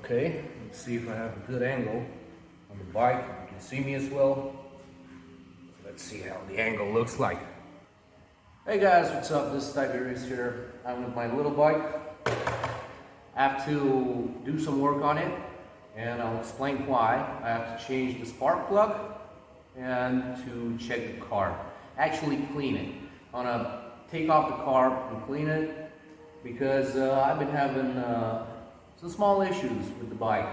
Okay, let's see if I have a good angle on the bike. You can see me as well. Let's see how the angle looks like. Hey guys, what's up? This is Tiberius here. I'm with my little bike. I have to do some work on it, and I'll explain why. I have to change the spark plug and to check the carb. Actually clean it. I want to take off the carb and clean it because I've been having some small issues with the bike,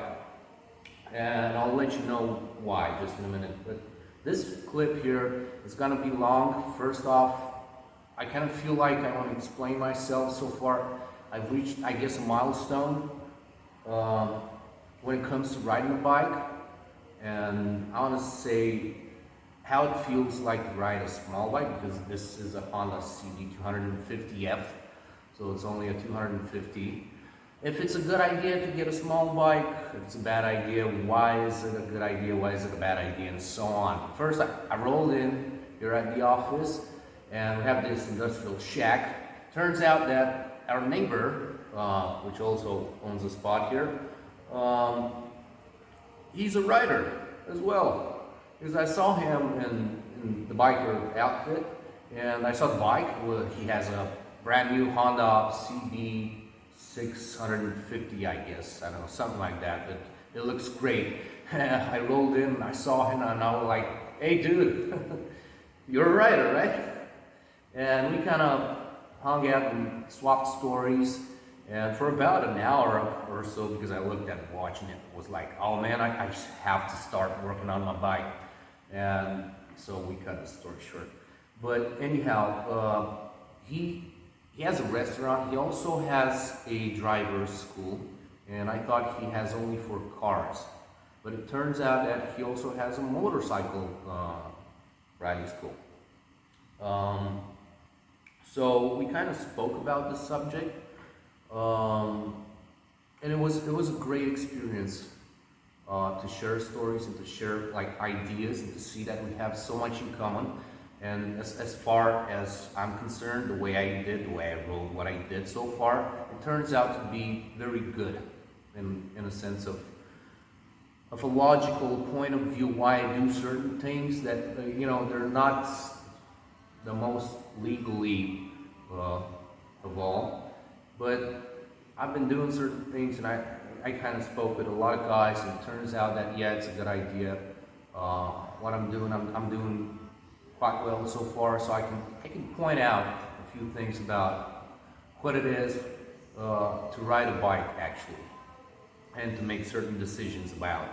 and I'll let you know why just in a minute. But this clip here is gonna be long. First off, I kind of feel like I want to explain myself. So far I've reached, I guess, a milestone when it comes to riding a bike, and I want to say how it feels like to ride a small bike, because this is a Honda CD 250F, so it's only a 250. If it's a good idea to get a small bike, if it's a bad idea, why is it a good idea, why is it a bad idea, and so on. First, I rolled in here at the office, and we have this industrial shack. Turns out that our neighbor, which also owns a spot here, he's a rider as well. Because I saw him in the biker outfit, and I saw the bike. He has a brand new Honda CD 650, I guess, I don't know, something like that, but it looks great. I rolled in, I saw him, and I was like, hey dude, you're a rider, right? And we kind of hung out and swapped stories, and for about an hour or so, because I looked at watching it, was like, oh man, I have to start working on my bike. And so we cut the story short. But anyhow, he has a restaurant. He also has a driver's school, and I thought he has only for cars, but it turns out that he also has a motorcycle riding school. So we kind of spoke about the subject, and it was a great experience to share stories and to share like ideas and to see that we have so much in common. And as far as I'm concerned, the way I rode, what I did so far, it turns out to be very good in a sense of a logical point of view why I do certain things that, you know, they're not the most legally of all. But I've been doing certain things, and I kind of spoke with a lot of guys, and it turns out that, yeah, it's a good idea. What I'm doing quite well so far, so I can point out a few things about what it is to ride a bike actually, and to make certain decisions about,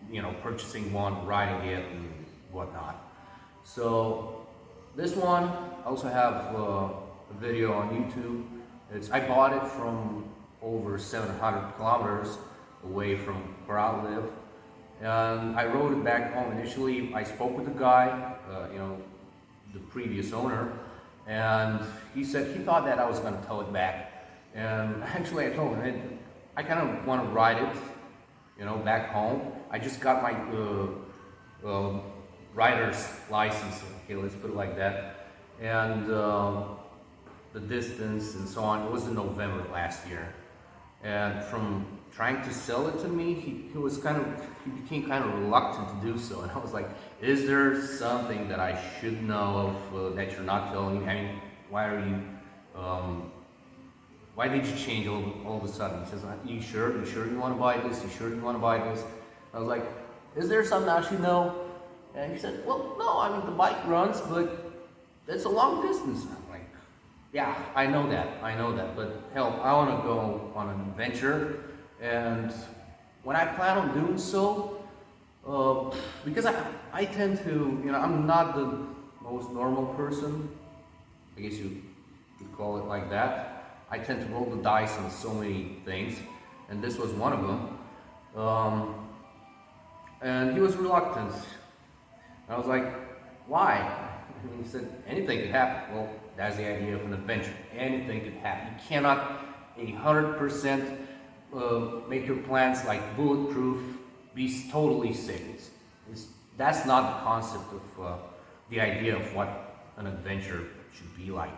you know, purchasing one, riding it, and whatnot. So this one, I also have a video on YouTube. I bought it from over 700 kilometers away from where I live. And I rode it back home. Initially, I spoke with the guy, you know, the previous owner, and he said he thought that I was going to tow it back. And actually, I told him, I kind of want to ride it, you know, back home. I just got my rider's license, okay, let's put it like that. And the distance and so on, it was in November last year. And from trying to sell it to me, he became kind of reluctant to do so. And I was like, is there something that I should know of that you're not telling me? I mean, why did you change all of a sudden? He says, you sure you want to buy this? You sure you want to buy this? I was like, is there something I should know? And he said, well, no, I mean, the bike runs, but it's a long distance. I'm like, yeah, I know that, but hell, I want to go on an adventure. And when I plan on doing so, because I tend to, you know, I'm not the most normal person, I guess you could call it like that. I tend to roll the dice on so many things, and this was one of them. And he was reluctant. I was like, why? And he said, anything could happen. Well, that's the idea of an adventure. Anything could happen. You cannot 100% make your plans like bulletproof, be totally safe. That's not the concept of the idea of what an adventure should be like.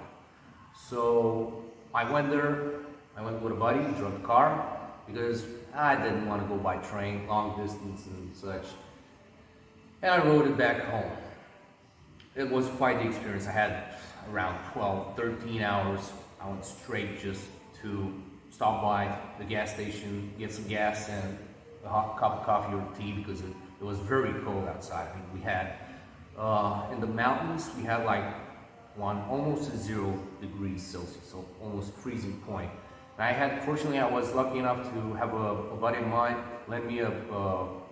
So I went there, I went with a buddy, drove the car, because I didn't want to go by train, long distance and such. And I rode it back home. It was quite the experience. I had around 12, 13 hours. I went straight just to stop by the gas station, get some gas and a hot cup of coffee or tea because it was very cold outside. I mean, we had, in the mountains, we had like almost 0 degrees Celsius, so almost freezing point. And fortunately, I was lucky enough to have a buddy of mine lend me a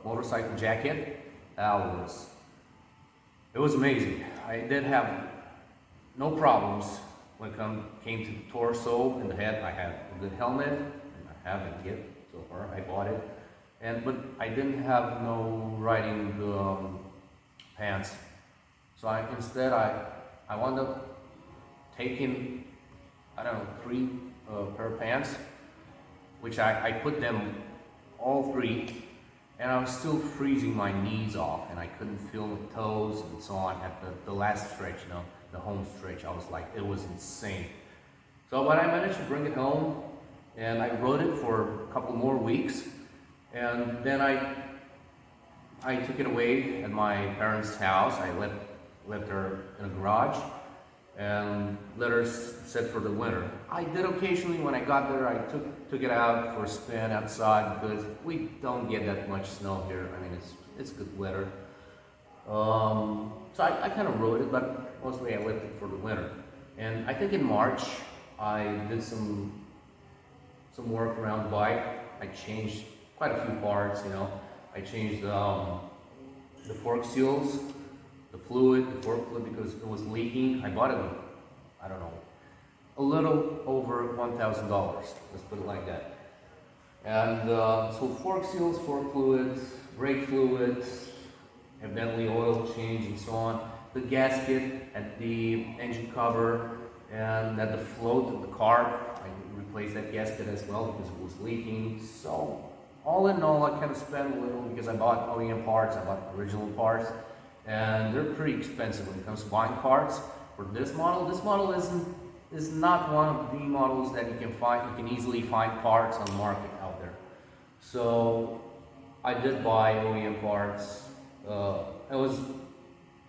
motorcycle jacket. It was amazing. I did have no problems when it came to the torso and the head. I had a good helmet, and I have it yet so far. I bought it, but I didn't have no riding pants. So instead I wound up taking, I don't know, 3 pair of pants, which I put them all 3, and I was still freezing my knees off, and I couldn't feel my toes and so on at the last stretch, the home stretch. I was like, it was insane. So but I managed to bring it home, and I rode it for a couple more weeks, and then I took it away at my parents' house. I left her in a garage and let her sit for the winter. I did occasionally, when I got there, I took it out for a spin outside because we don't get that much snow here. I mean, it's good weather. So I kind of rode it, but mostly I left it for the winter. And I think in March, I did some work around the bike. I changed quite a few parts, I changed the fork seals, the fork fluid, because it was leaking. I bought it, I don't know, a little over $1,000, let's put it like that. And so fork seals, fork fluids, brake fluids, evidently oil change and so on. The gasket at the engine cover and at the float of the car, I replaced that gasket as well because it was leaking. So all in all, I kind of spent a little because I bought OEM parts, I bought original parts, and they're pretty expensive when it comes to buying parts. For this model is not one of the models that you can easily find parts on the market out there. So I did buy OEM parts. It was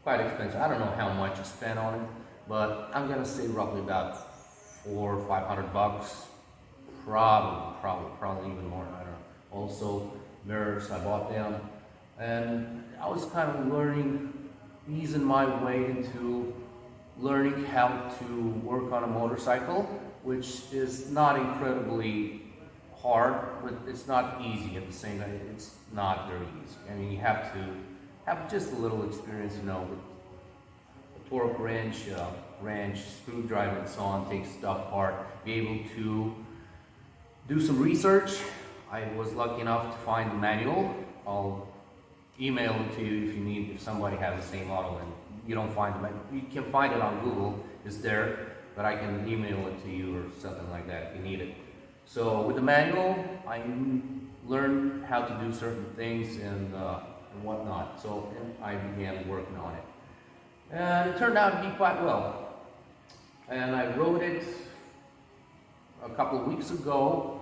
quite expensive. I don't know how much I spent on it, but I'm gonna say roughly about $400 or $500. Probably even more. I don't know. Also mirrors, I bought them, and I was kind of easing my way into learning how to work on a motorcycle, which is not incredibly hard, but it's not easy at the same time. It's not very easy. I mean, you have to have just a little experience, with a torque wrench, screwdriver, and so on, take stuff apart, be able to do some research. I was lucky enough to find the manual. I'll email it to you if somebody has the same model and you don't find it. You can find it on Google, it's there, but I can email it to you or something like that if you need it. So with the manual, I learned how to do certain things and whatnot. So I began working on it. And it turned out to be quite well. And I rode it a couple of weeks ago.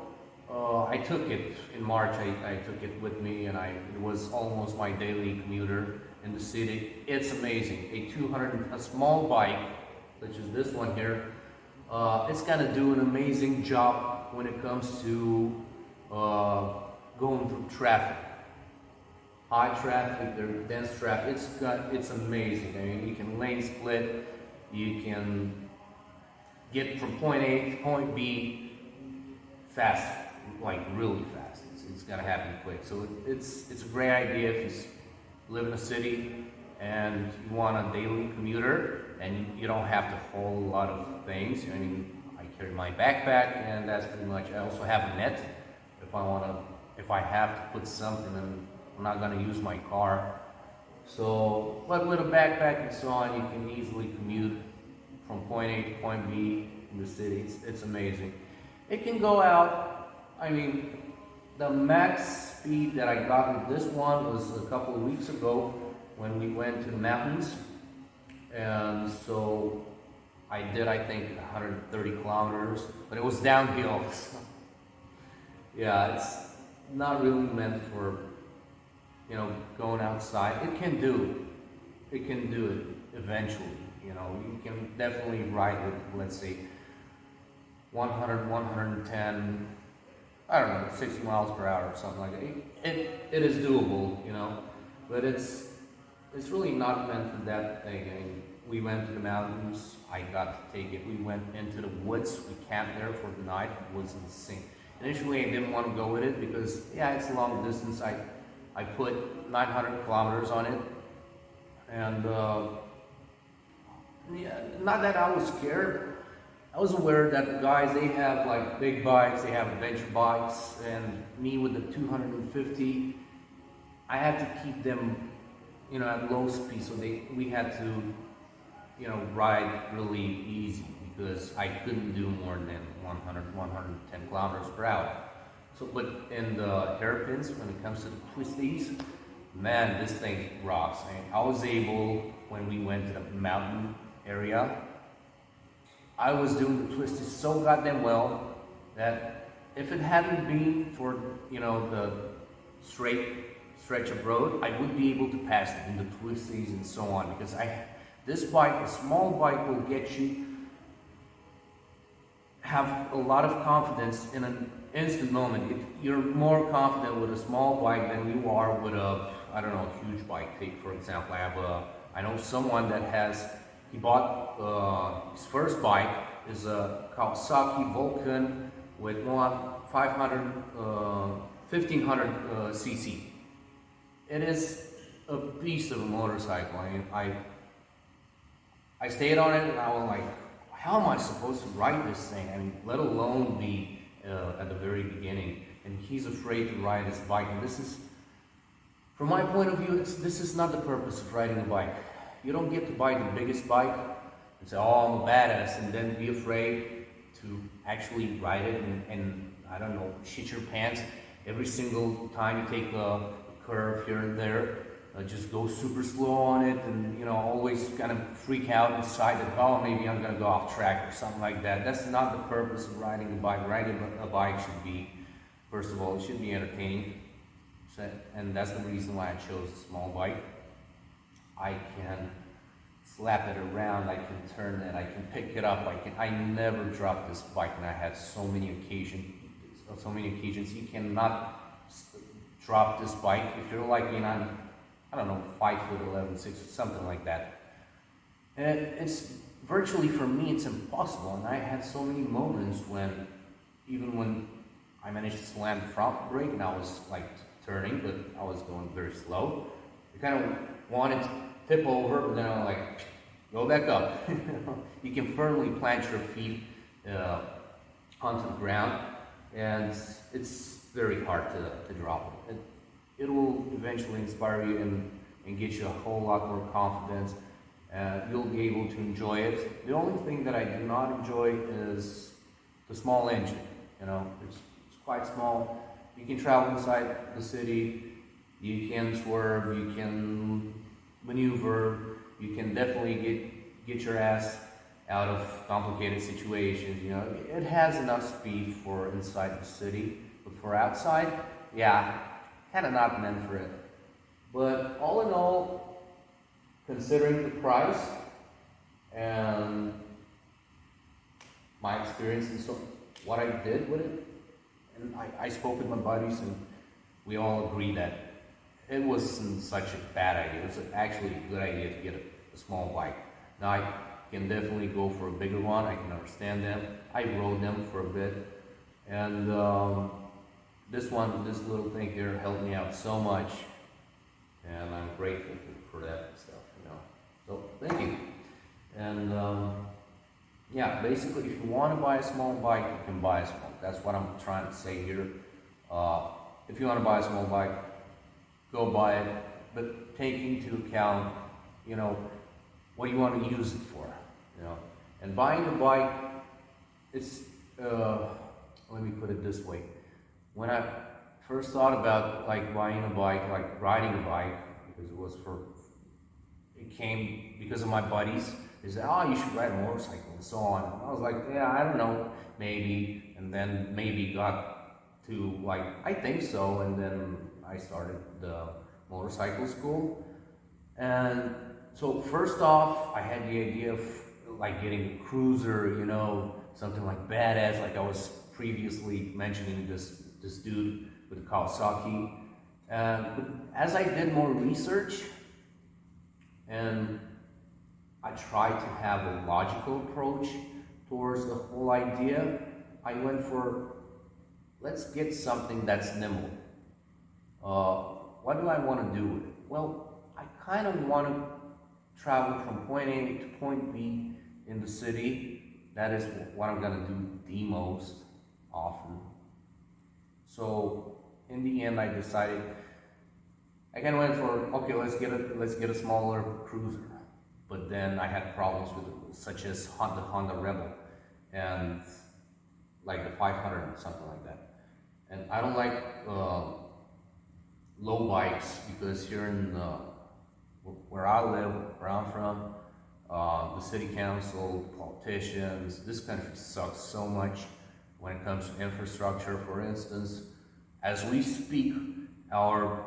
I took it in March. I took it with me, and it was almost my daily commuter in the city. It's amazing. A small bike, such as this one here, it's gonna do an amazing job when it comes to going through traffic. High traffic, dense traffic. It's amazing. I mean, you can lane split. You can get from point A to point B fast. Like really fast. It's gonna happen quick. So it's a great idea if you live in a city and you want a daily commuter and you don't have to haul a lot of things. I mean, I carry my backpack and that's pretty much. I also have a net if I have to put something and I'm not gonna use my car. So, but with a backpack and so on, you can easily commute from point A to point B in the city. It's amazing. It can go out. I mean, the max speed that I got with this one was a couple of weeks ago when we went to the mountains. And so I did, I think, 130 kilometers, but it was downhill. Yeah, it's not really meant for, going outside. It can do it eventually. You can definitely ride with, let's say, 100, 110, I don't know, 60 miles per hour or something like that. It is doable, but it's really not meant for that thing. I mean, we went to the mountains. I got to take it. We went into the woods. We camped there for the night. It was insane. Initially, I didn't want to go with it because, yeah, it's a long distance. I put 900 kilometers on it, and yeah, not that I was scared. I was aware that the guys, they have like big bikes, they have adventure bikes, and me with the 250, I had to keep them, at low speed. So we had to, ride really easy because I couldn't do more than 100, 110 kilometers per hour. So, but in the hairpins, when it comes to the twisties, man, this thing rocks. I was able, when we went to the mountain area, I was doing the twisties so goddamn well that if it hadn't been for, the straight stretch of road, I would be able to pass it in the twisties and so on, because this bike, a small bike, will get you have a lot of confidence in an instant moment. You're more confident with a small bike than you are with a, I don't know, huge bike. Take for example, I know someone that he bought his first bike is a Kawasaki Vulcan with 1500 cc. It is a beast of a motorcycle. I stayed on it and I was like, how am I supposed to ride this thing? I mean, let alone be at the very beginning. And he's afraid to ride his bike. And this is, from my point of view, this is not the purpose of riding a bike. You don't get to buy the biggest bike and say, oh, I'm a badass, and then be afraid to actually ride it and I don't know, shit your pants every single time you take a curve here and there. Just go super slow on it, and always kind of freak out inside that, oh, maybe I'm gonna go off track or something like that. That's not the purpose of riding a bike. Riding a bike should be, first of all, it should be entertaining, and that's the reason why I chose a small bike. I can slap it around, I can turn it, I can pick it up, I never dropped this bike, and I had so many occasions. You cannot drop this bike if you're like me, and I don't know, 5'11", 6, something like that. And it's virtually, for me, it's impossible. And I had so many moments even when I managed to slam the front brake and I was like turning, but I was going very slow. I kind of wanted to tip over, but then I was like, go back up. You can firmly plant your feet onto the ground, and it's very hard to drop it. It will eventually inspire you and get you a whole lot more confidence. You'll be able to enjoy it. The only thing that I do not enjoy is the small engine. It's quite small. You can travel inside the city. You can swerve. You can maneuver. You can definitely get your ass out of complicated situations. It has enough speed for inside the city, but for outside, yeah, kind of not meant for it. But all in all, considering the price and my experience and so what I did with it, and I spoke with my buddies, and we all agreed that it wasn't such a bad idea. It was actually a good idea to get a small bike. Now I can definitely go for a bigger one. I can understand them. I rode them for a bit, and this little thing here helped me out so much, and I'm grateful for that stuff. So thank you. And yeah, basically, if you want to buy a small bike, you can buy a small. That's what I'm trying to say here. If you want to buy a small bike, go buy it, but take into account, what you want to use it for, And buying a bike, it's, let me put it this way. When I first thought about like buying a bike, like riding a bike, because it came because of my buddies. They said, oh, you should ride a motorcycle and so on. And I was like, yeah, I don't know, maybe. And then maybe got to like, I think so, and then I started the motorcycle school. And so first off, I had the idea of like getting a cruiser, you know, something like badass, like I was previously mentioning this dude with the Kawasaki. But as I did more research and I tried to have a logical approach towards the whole idea, I went for, let's get something that's nimble. What do I want to do with it? Well, I kind of want to travel from point A to point B in the city. That is what I'm going to do the most often. So in the end, I decided I kind of went for, okay, let's get a smaller cruiser. But then I had problems with such as the Honda Rebel and like the 500 and something like that. And I don't like low bikes because here in where I live, where I'm from, the city council, politicians, this country sucks so much when it comes to infrastructure. For instance, as we speak, our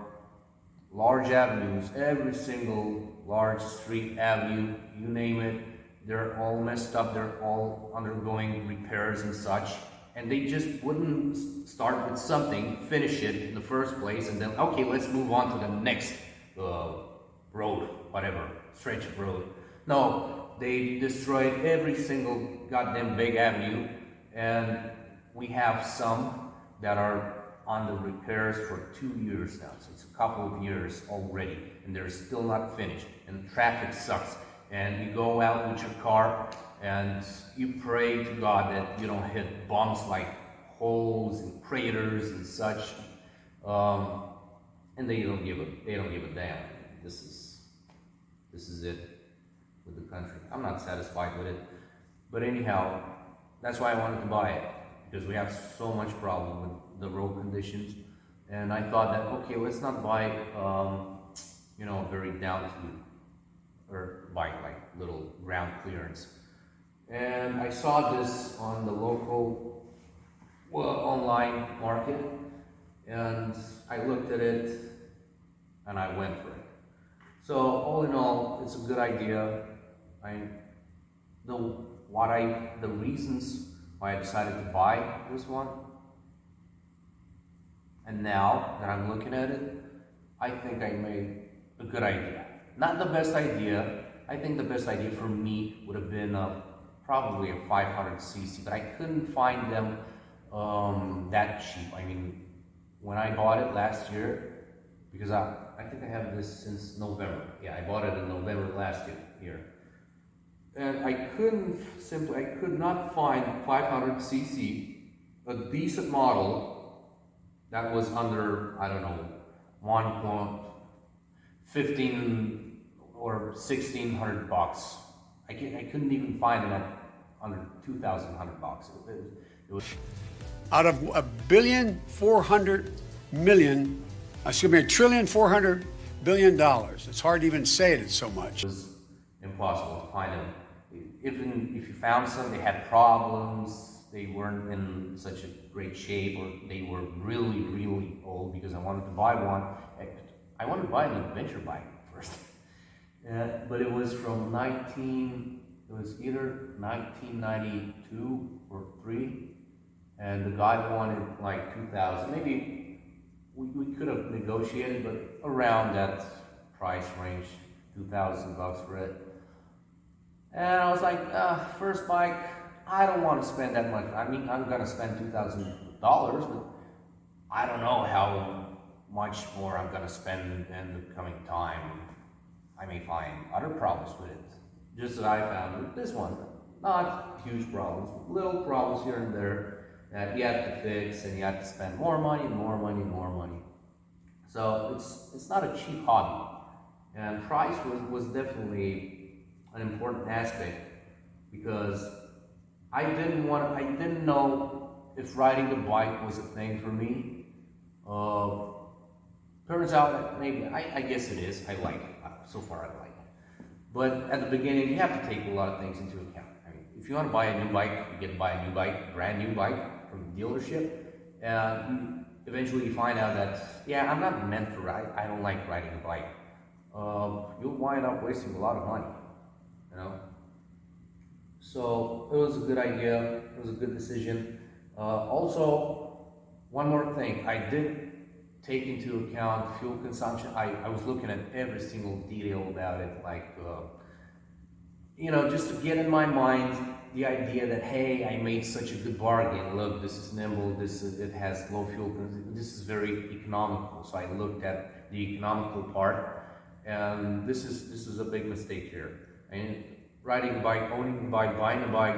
large avenues, every single large street avenue, you name it, they're all messed up, they're all undergoing repairs and such, and they just wouldn't start with something, finish it in the first place, and then, okay, let's move on to the next road, whatever, stretch of road. No, they destroyed every single goddamn big avenue, and we have some that are on the repairs for 2 years now, so it's a couple of years already, and they're still not finished, and traffic sucks, and you go out with your car, and you pray to God that you don't hit bumps like holes and craters and such, and they don't give a damn. This is it with the country. I'm not satisfied with it, but anyhow, that's why I wanted to buy it, because we have so much problem with the road conditions, and I thought that, okay, let's not buy you know, very down to or buy like little ground clearance. And I saw this on the local online market, and I looked at it and I went for it. So all in all, it's a good idea. The reasons why I decided to buy this one, and now that I'm looking at it, I think I made a good idea. Not the best idea. I think the best idea for me would have been probably a 500cc, but I couldn't find them that cheap. I mean, when I bought it last year, because I think I have this since November. Yeah, I bought it in November last year. And I could not find 500cc, a decent model that was under, I don't know, 1.15 or 1,600 bucks. I couldn't even find it at under 2,100 bucks. It was out of $1,400,000,000. It's hard to even say it, it's so much. It was impossible to find them. Even if you found some, they had problems. They weren't in such a great shape, or they were really, really old, because I wanted to buy one. I wanted to buy an adventure bike first. But it was from it was either 1992 or 3, and the guy wanted like 2,000. Maybe we could have negotiated, but around that price range, 2,000 bucks for it. And I was like, first bike, I don't want to spend that much. I mean, I'm gonna spend $2,000, but I don't know how much more I'm gonna spend in the coming time. I may find other problems with it, just as I found with this one. Not huge problems, little problems here and there that you have to fix, and you have to spend more money, more money, more money. So it's not a cheap hobby, and price was definitely an important aspect, because I didn't know if riding the bike was a thing for me. Turns out that maybe, I guess it is. I like it. So far I like it. But at the beginning, you have to take a lot of things into account. I mean, if you want to buy a new bike, you get to buy a new bike, brand new bike from the dealership, and eventually you find out that, yeah, I'm not meant to ride. I don't like riding a bike. You'll wind up wasting a lot of money, you know. So it was a good idea. It was a good decision. Also, one more thing, I did take into account fuel consumption. I was looking at every single detail about it, like, just to get in my mind the idea that, hey, I made such a good bargain. Look, this is nimble, it has low fuel consumption, this is very economical. So I looked at the economical part, and this is a big mistake here. And riding a bike, owning a bike, buying a bike,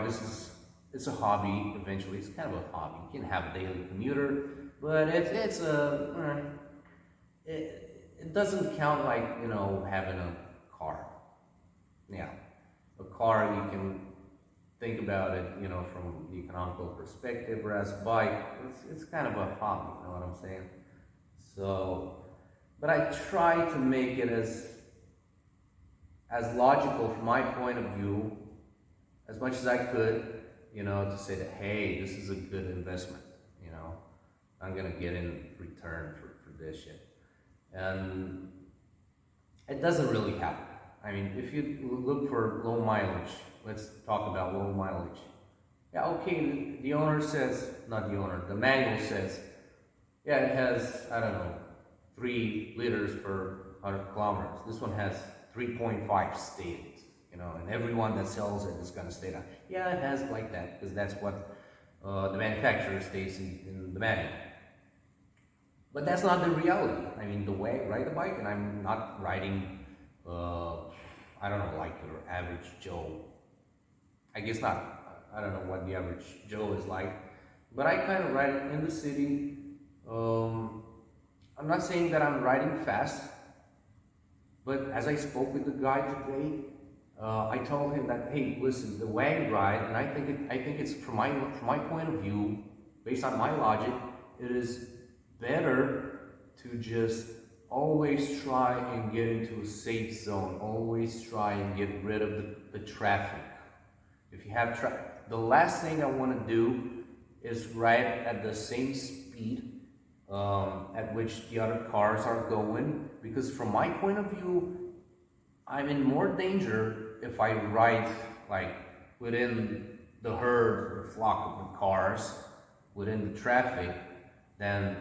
it's a hobby. Eventually, it's kind of a hobby. You can have a daily commuter, but it doesn't count like having a car. Yeah, a car, you can think about it, from the economical perspective, whereas bike, it's kind of a hobby, you know what I'm saying? So, but I try to make it as logical from my point of view, as much as I could, to say that, hey, this is a good investment, I'm gonna get in return for this shit. And it doesn't really happen. I mean, if you look for low mileage, let's talk about low mileage. Yeah, okay, the owner says, not the owner, the manual says, yeah, it has, I don't know, 3 liters per 100 kilometers. This one has 3.5 stated, and everyone that sells it is going to state that. Yeah, it has like that, because that's what the manufacturer states in the manual. But that's not the reality. I mean, the way I ride a bike, and I'm not riding, I don't know, like your average Joe. I guess not. I don't know what the average Joe is like. But I kind of ride it in the city. I'm not saying that I'm riding fast, but as I spoke with the guy today, I told him that, hey, listen, the way I ride, and I think it's from my point of view, based on my logic, it is better to just always try and get into a safe zone. Always try and get rid of the traffic. If you have traffic, the last thing I want to do is ride at the same speed at which the other cars are going, because from my point of view, I'm in more danger if I ride like within the herd or flock of the cars, within the traffic, than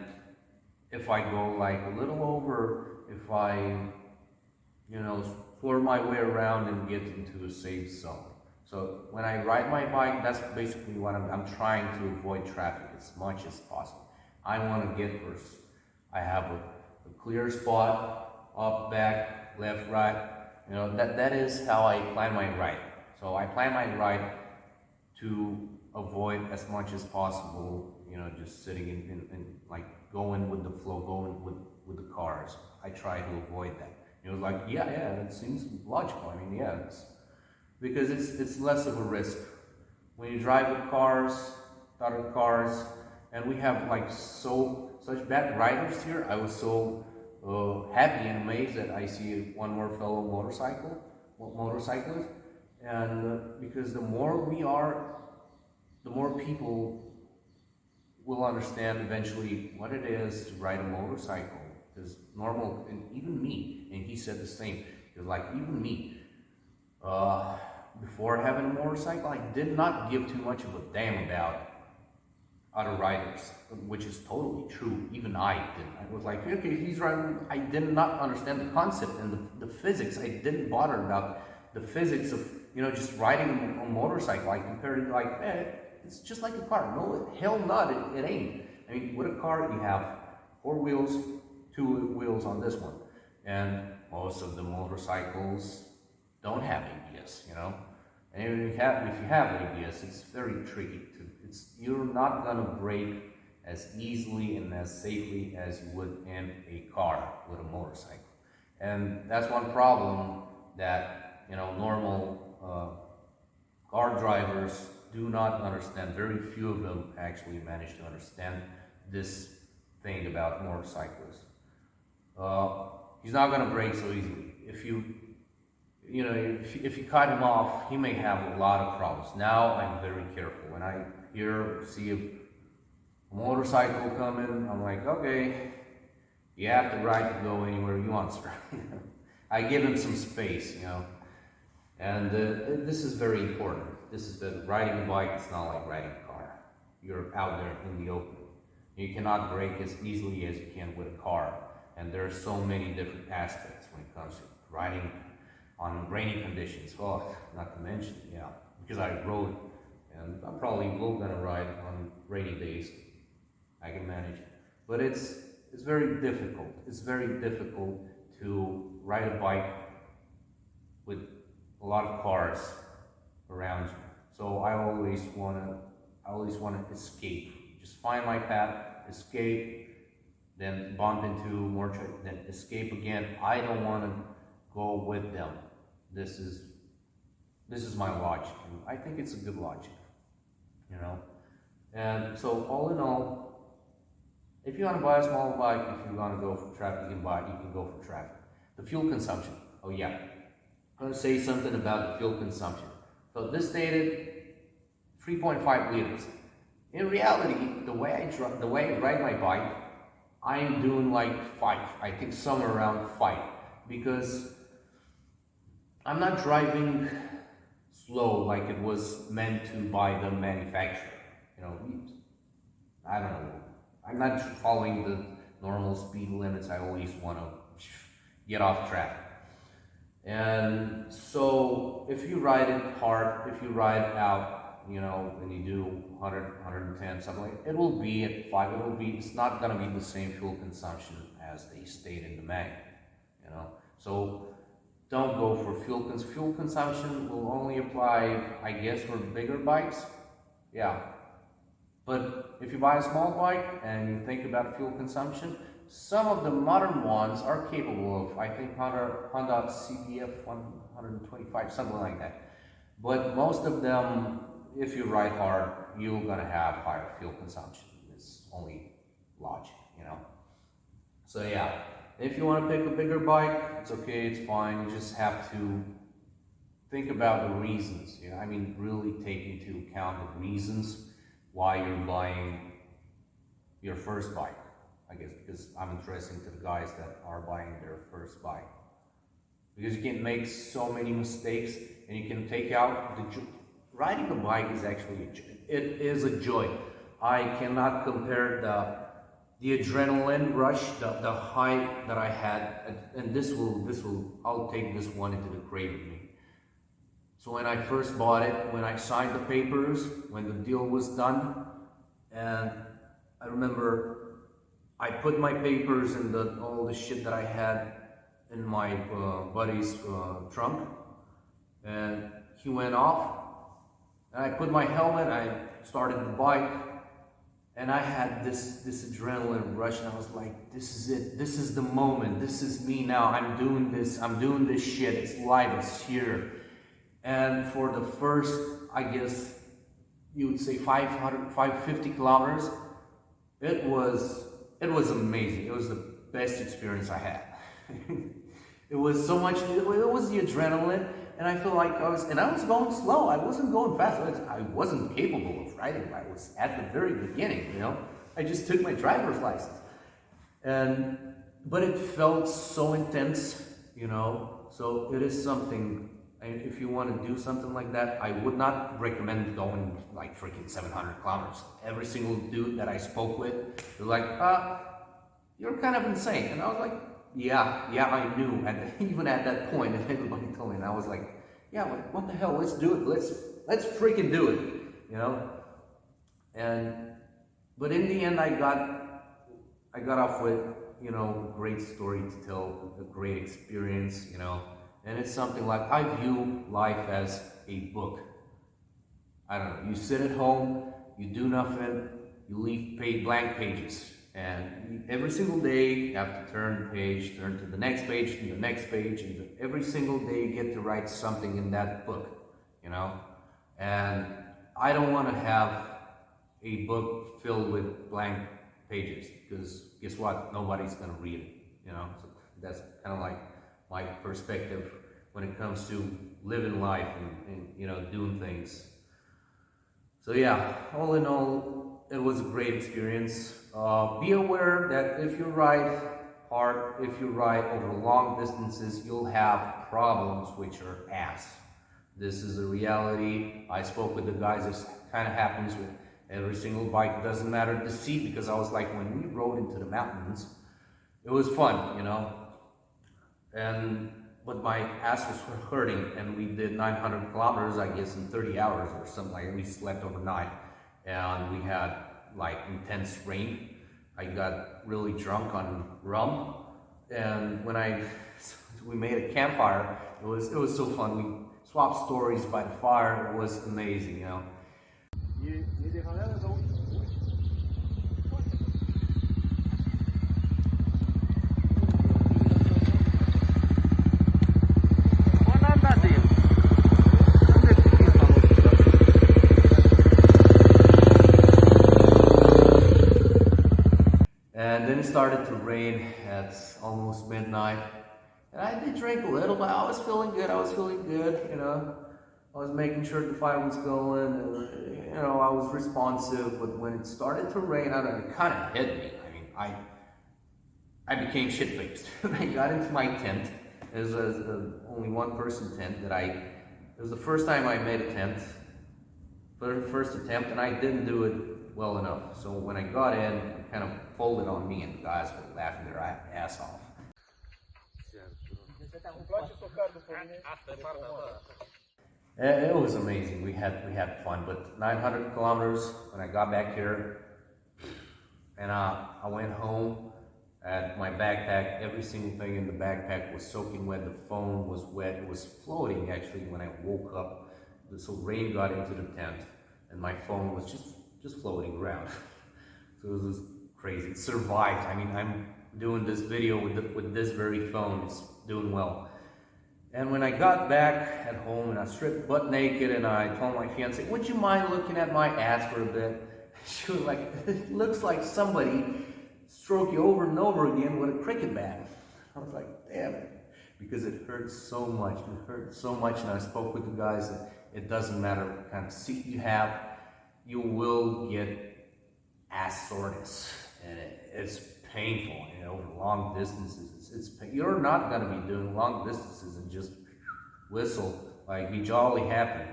if I go like a little over, if I, swerve my way around and get into a safe zone. So when I ride my bike, that's basically what I'm trying to avoid traffic as much as possible. I want to get where I have a clear spot, up, back, left, right. That is how I plan my ride. So I plan my ride to avoid as much as possible, just sitting in like going with the flow, going with the cars. I try to avoid that. Like, yeah, it seems logical. I mean, yeah, because it's less of a risk. When you drive with cars, other cars, and we have like such bad riders here, I was so happy and amazed that I see one more fellow motorcyclist, and because the more we are, the more people will understand eventually what it is to ride a motorcycle. Because normal, and even me, and he said the same, because like even me, before having a motorcycle, I did not give too much of a damn about other riders, which is totally true. Even I didn't. I was like, okay, he's riding. I did not understand the concept and the physics. I didn't bother about the physics of, just riding a motorcycle. I compared it like, it's just like a car. No, hell not, it ain't. I mean, with a car, you have 4 wheels, 2 wheels on this one. And most of the motorcycles don't have ABS, And even if you have ABS, it's very tricky. You're not gonna brake as easily and as safely as you would in a car with a motorcycle. And that's one problem that, normal car drivers do not understand. Very few of them actually manage to understand this thing about motorcyclists. He's not gonna brake so easily. If you cut him off, he may have a lot of problems. Now I'm very careful. When I see motorcycle coming. I'm like, okay, you have the right to go anywhere you want, sir. I give him some space, and this is very important. This is that riding a bike is not like riding a car. You're out there in the open. You cannot brake as easily as you can with a car, and there are so many different aspects when it comes to riding on rainy conditions. Well, not to mention, because I rode, and I'm probably will gonna ride on rainy days. I can manage, but it's very difficult. It's very difficult to ride a bike with a lot of cars around you. So I always wanna escape. Just find my path, escape, then bump into more traffic, then escape again. I don't want to go with them. This is my logic, and I think it's a good logic, And so all in all, if you want to buy a small bike, if you want to go for traffic, you can go for traffic. The fuel consumption. Oh yeah, I'm going to say something about the fuel consumption. So this stated 3.5 liters. In reality, the way I ride my bike, I'm doing like 5. I think somewhere around 5, because I'm not driving slow like it was meant to by the manufacturer. I don't know. I'm not following the normal speed limits. I always want to get off track. And so if you ride it hard, if you ride out, when you do 100, 110, something like that, it will be at 5. It's not going to be the same fuel consumption as they state in the mag, So don't go for fuel consumption will only apply, I guess, for bigger bikes. Yeah. But if you buy a small bike and you think about fuel consumption, some of the modern ones are capable of, I think, Honda CBF 125, something like that. But most of them, if you ride hard, you're gonna have higher fuel consumption. It's only logic, So yeah, if you want to pick a bigger bike, it's okay, it's fine. You just have to think about the reasons. Really take into account the reasons why you're buying your first bike. I guess because I'm interested to the guys that are buying their first bike, because you can make so many mistakes, and you can take out riding a bike is actually it is a joy. I cannot compare the adrenaline rush, the high that I had, and I'll take this one into the grave with me. So when I first bought it, when I signed the papers, when the deal was done, and I remember I put my papers and all the shit that I had in my buddy's trunk, and he went off, and I put my helmet, I started the bike, and I had this adrenaline rush, and I was like, this is it, this is the moment, this is me now, I'm doing this shit, it's live, it's here. And for the first, I guess you would say 550 kilometers, it was amazing. It was the best experience I had. It was so much, it was the adrenaline, and I feel like I was going slow. I wasn't going fast. I wasn't capable of riding. I was at the very beginning, I just took my driver's license. But it felt so intense, so it is something. If you want to do something like that, I would not recommend going like freaking 700 kilometers. Every single dude that I spoke with, they're like, you're kind of insane. And I was like, yeah, I knew. And even at that point, and everybody told me, and I was like, yeah, what the hell? Let's do it. Let's freaking do it, But in the end, I got off with, a great story to tell, a great experience, And it's something like, I view life as a book. I don't know, you sit at home, you do nothing, you leave blank pages. And every single day, you have to turn the page, turn to the next page, to the next page, and every single day you get to write something in that book, And I don't want to have a book filled with blank pages, because guess what? Nobody's going to read it, So that's kind of like my perspective when it comes to living life and doing things. So yeah, all in all, it was a great experience. Be aware that if you ride hard, if you ride over long distances, you'll have problems which are ass. This is a reality. I spoke with the guys. This kind of happens with every single bike. It doesn't matter the seat, because I was like, when we rode into the mountains, it was fun, you know. But my ass was hurting, and we did 900 kilometers, I guess, in 30 hours or something like that. We slept overnight, and we had like intense rain. I got really drunk on rum, and when we made a campfire, it was so fun. We swapped stories by the fire. It was amazing, you know. And then it started to rain at almost midnight. And I did drink a little, but I was feeling good. You know. I was making sure the fire was going, and, you know, I was responsive. But when it started to rain, I don't know, it kind of hit me. I mean, I became shit-faced. I got into my tent. It was only one-person tent it was the first time I made a tent, for the first attempt, and I didn't do it well enough. So when I got in, it kind of folded on me, and the guys were laughing their ass off. It was amazing. We had fun, but 900 kilometers. When I got back here, and I went home, at my backpack, every single thing in the backpack was soaking wet. The phone was wet. It was floating actually when I woke up. So rain got into the tent, and my phone was just floating around. So it was crazy. It survived. I mean, I'm doing this video with this very phone. It's doing well. And when I got back at home, and I stripped butt naked, and I told my fiance, "Would you mind looking at my ass for a bit?" She was like, "It looks like somebody stroked you over and over again with a cricket bat." I was like, damn it. Because it hurts so much. It hurts so much, and I spoke with the guys that it doesn't matter what kind of seat you have, you will get ass soreness. And it's painful, you know, over long distances. You're not going to be doing long distances and just whistle, like be jolly happy.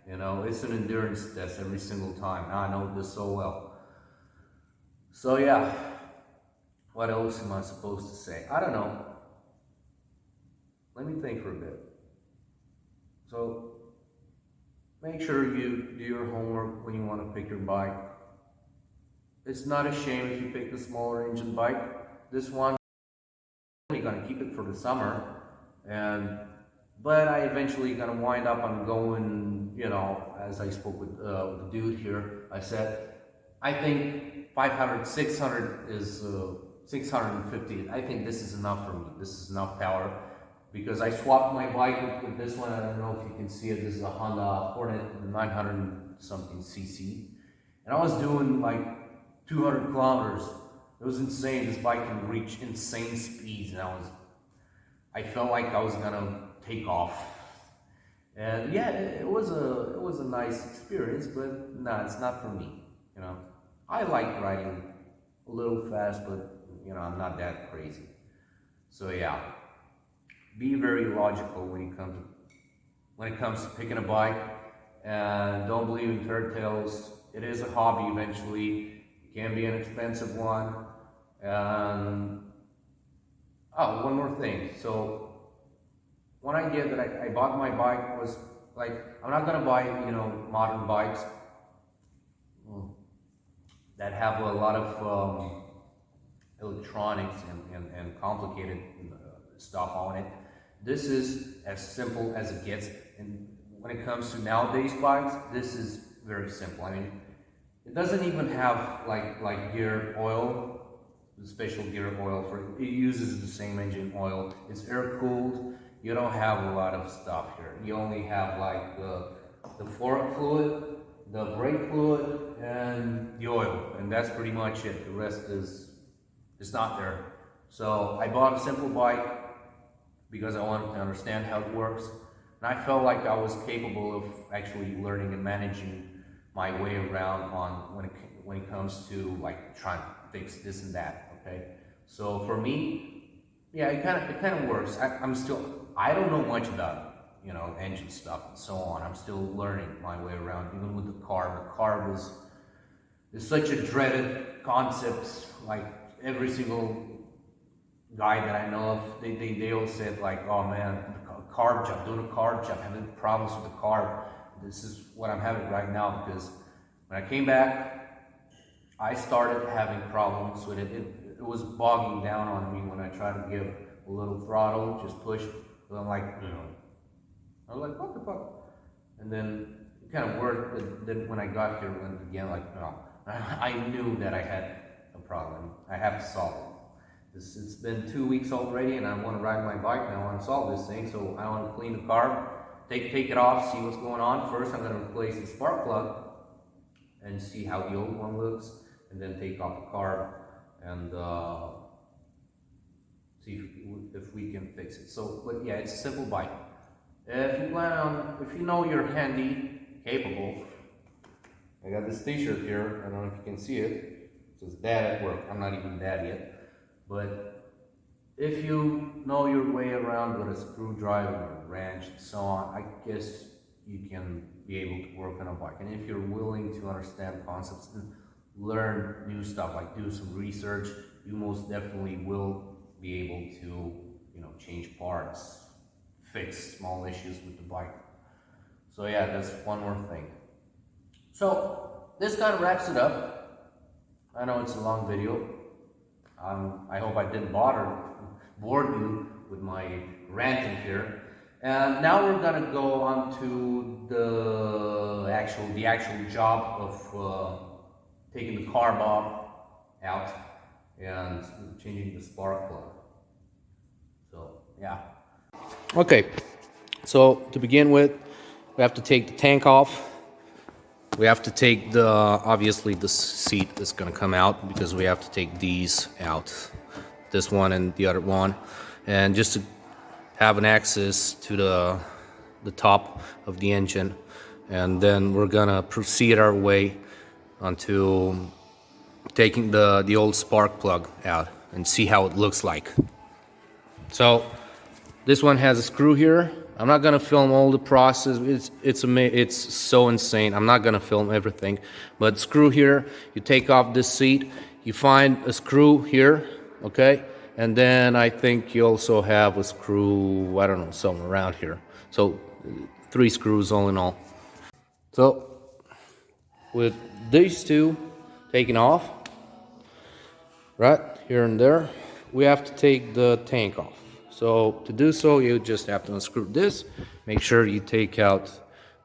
You know, it's an endurance test every single time. Now I know this so well. So yeah, what else am I supposed to say? I don't know. Let me think for a bit. So make sure you do your homework when you want to pick your bike. It's not a shame if you pick a smaller engine bike. This one, I'm gonna keep it for the summer, but I eventually gonna wind up on going, you know, as I spoke with the dude here, I said, I think 500, 600 is 650. I think this is enough for me. This is enough power, because I swapped my bike with this one. I don't know if you can see it. This is a Honda Hornet 900 something cc, and I was doing like 200 kilometers. It was insane. This bike can reach insane speeds, and I felt like I was gonna take off. And yeah, it was a nice experience, but no, it's not for me. You know, I like riding a little fast, but you know, I'm not that crazy. So yeah, be very logical when it comes to picking a bike, and don't believe in fairy tales. It is a hobby eventually. It can be an expensive one. Oh, one more thing. So one idea that I bought my bike was like, I'm not gonna buy, you know, modern bikes that have a lot of electronics and complicated stuff on it. This is as simple as it gets, and when it comes to nowadays bikes, this is very simple. I mean, it doesn't even have like gear oil, special gear oil for it. It uses the same engine oil. It's air cooled. You don't have a lot of stuff here. You only have like the fork fluid, the brake fluid, and the oil, and that's pretty much it. The rest is not there. So I bought a simple bike because I wanted to understand how it works, and I felt like I was capable of actually learning and managing my way around on when it comes to like trying to fix this and that. Okay, so for me, yeah, it kind of works. I don't know much about, you know, engine stuff and so on. I'm still learning my way around, even with the carb. The carb is such a dreaded concept. Like every single guy that I know of, they all said like, oh man, carb job, doing a carb job, having problems with the carb. This is what I'm having right now, because when I came back, I started having problems with it. It was bogging down on me when I tried to give a little throttle, just push. But I'm like, you know, I was like, what the fuck? And then it kind of worked. But then when I got here, and again, like, no, I knew that I had a problem. I have to solve it. It's been 2 weeks already, and I want to ride my bike now. I want to solve this thing, so I want to clean the carb, take it off, see what's going on. First, I'm going to replace the spark plug and see how the old one looks, and then take off the carb and see if we can fix it. So, but yeah, it's a simple bike. If you know you're handy, capable. I got this t-shirt here, I don't know if you can see it. It says Dad at Work. I'm not even Dad yet. But if you know your way around with a screwdriver, a wrench, and so on, I guess you can be able to work on a bike. And if you're willing to understand concepts and learn new stuff, like do some research, you most definitely will be able to, you know, change parts, fix small issues with the bike. So yeah, that's one more thing. So this kind of wraps it up. I know it's a long video. I hope I didn't bore you with my ranting here. And now we're gonna go on to the actual job of taking the carb out and changing the spark plug. So yeah. Okay. So to begin with, we have to take the tank off. We have to take obviously the seat is going to come out, because we have to take these out, this one and the other one, and just to have an access to the top of the engine. And then we're going to proceed our way onto taking the old spark plug out and see how it looks like. So this one has a screw here. I'm not gonna film all the process. It's so insane. I'm not gonna film everything. But screw here, you take off this seat, you find a screw here, okay? And then I think you also have a screw, I don't know, somewhere around here. So 3 screws all in all. So with these two taken off, right here and there, we have to take the tank off. So to do so, you just have to unscrew this. Make sure you take out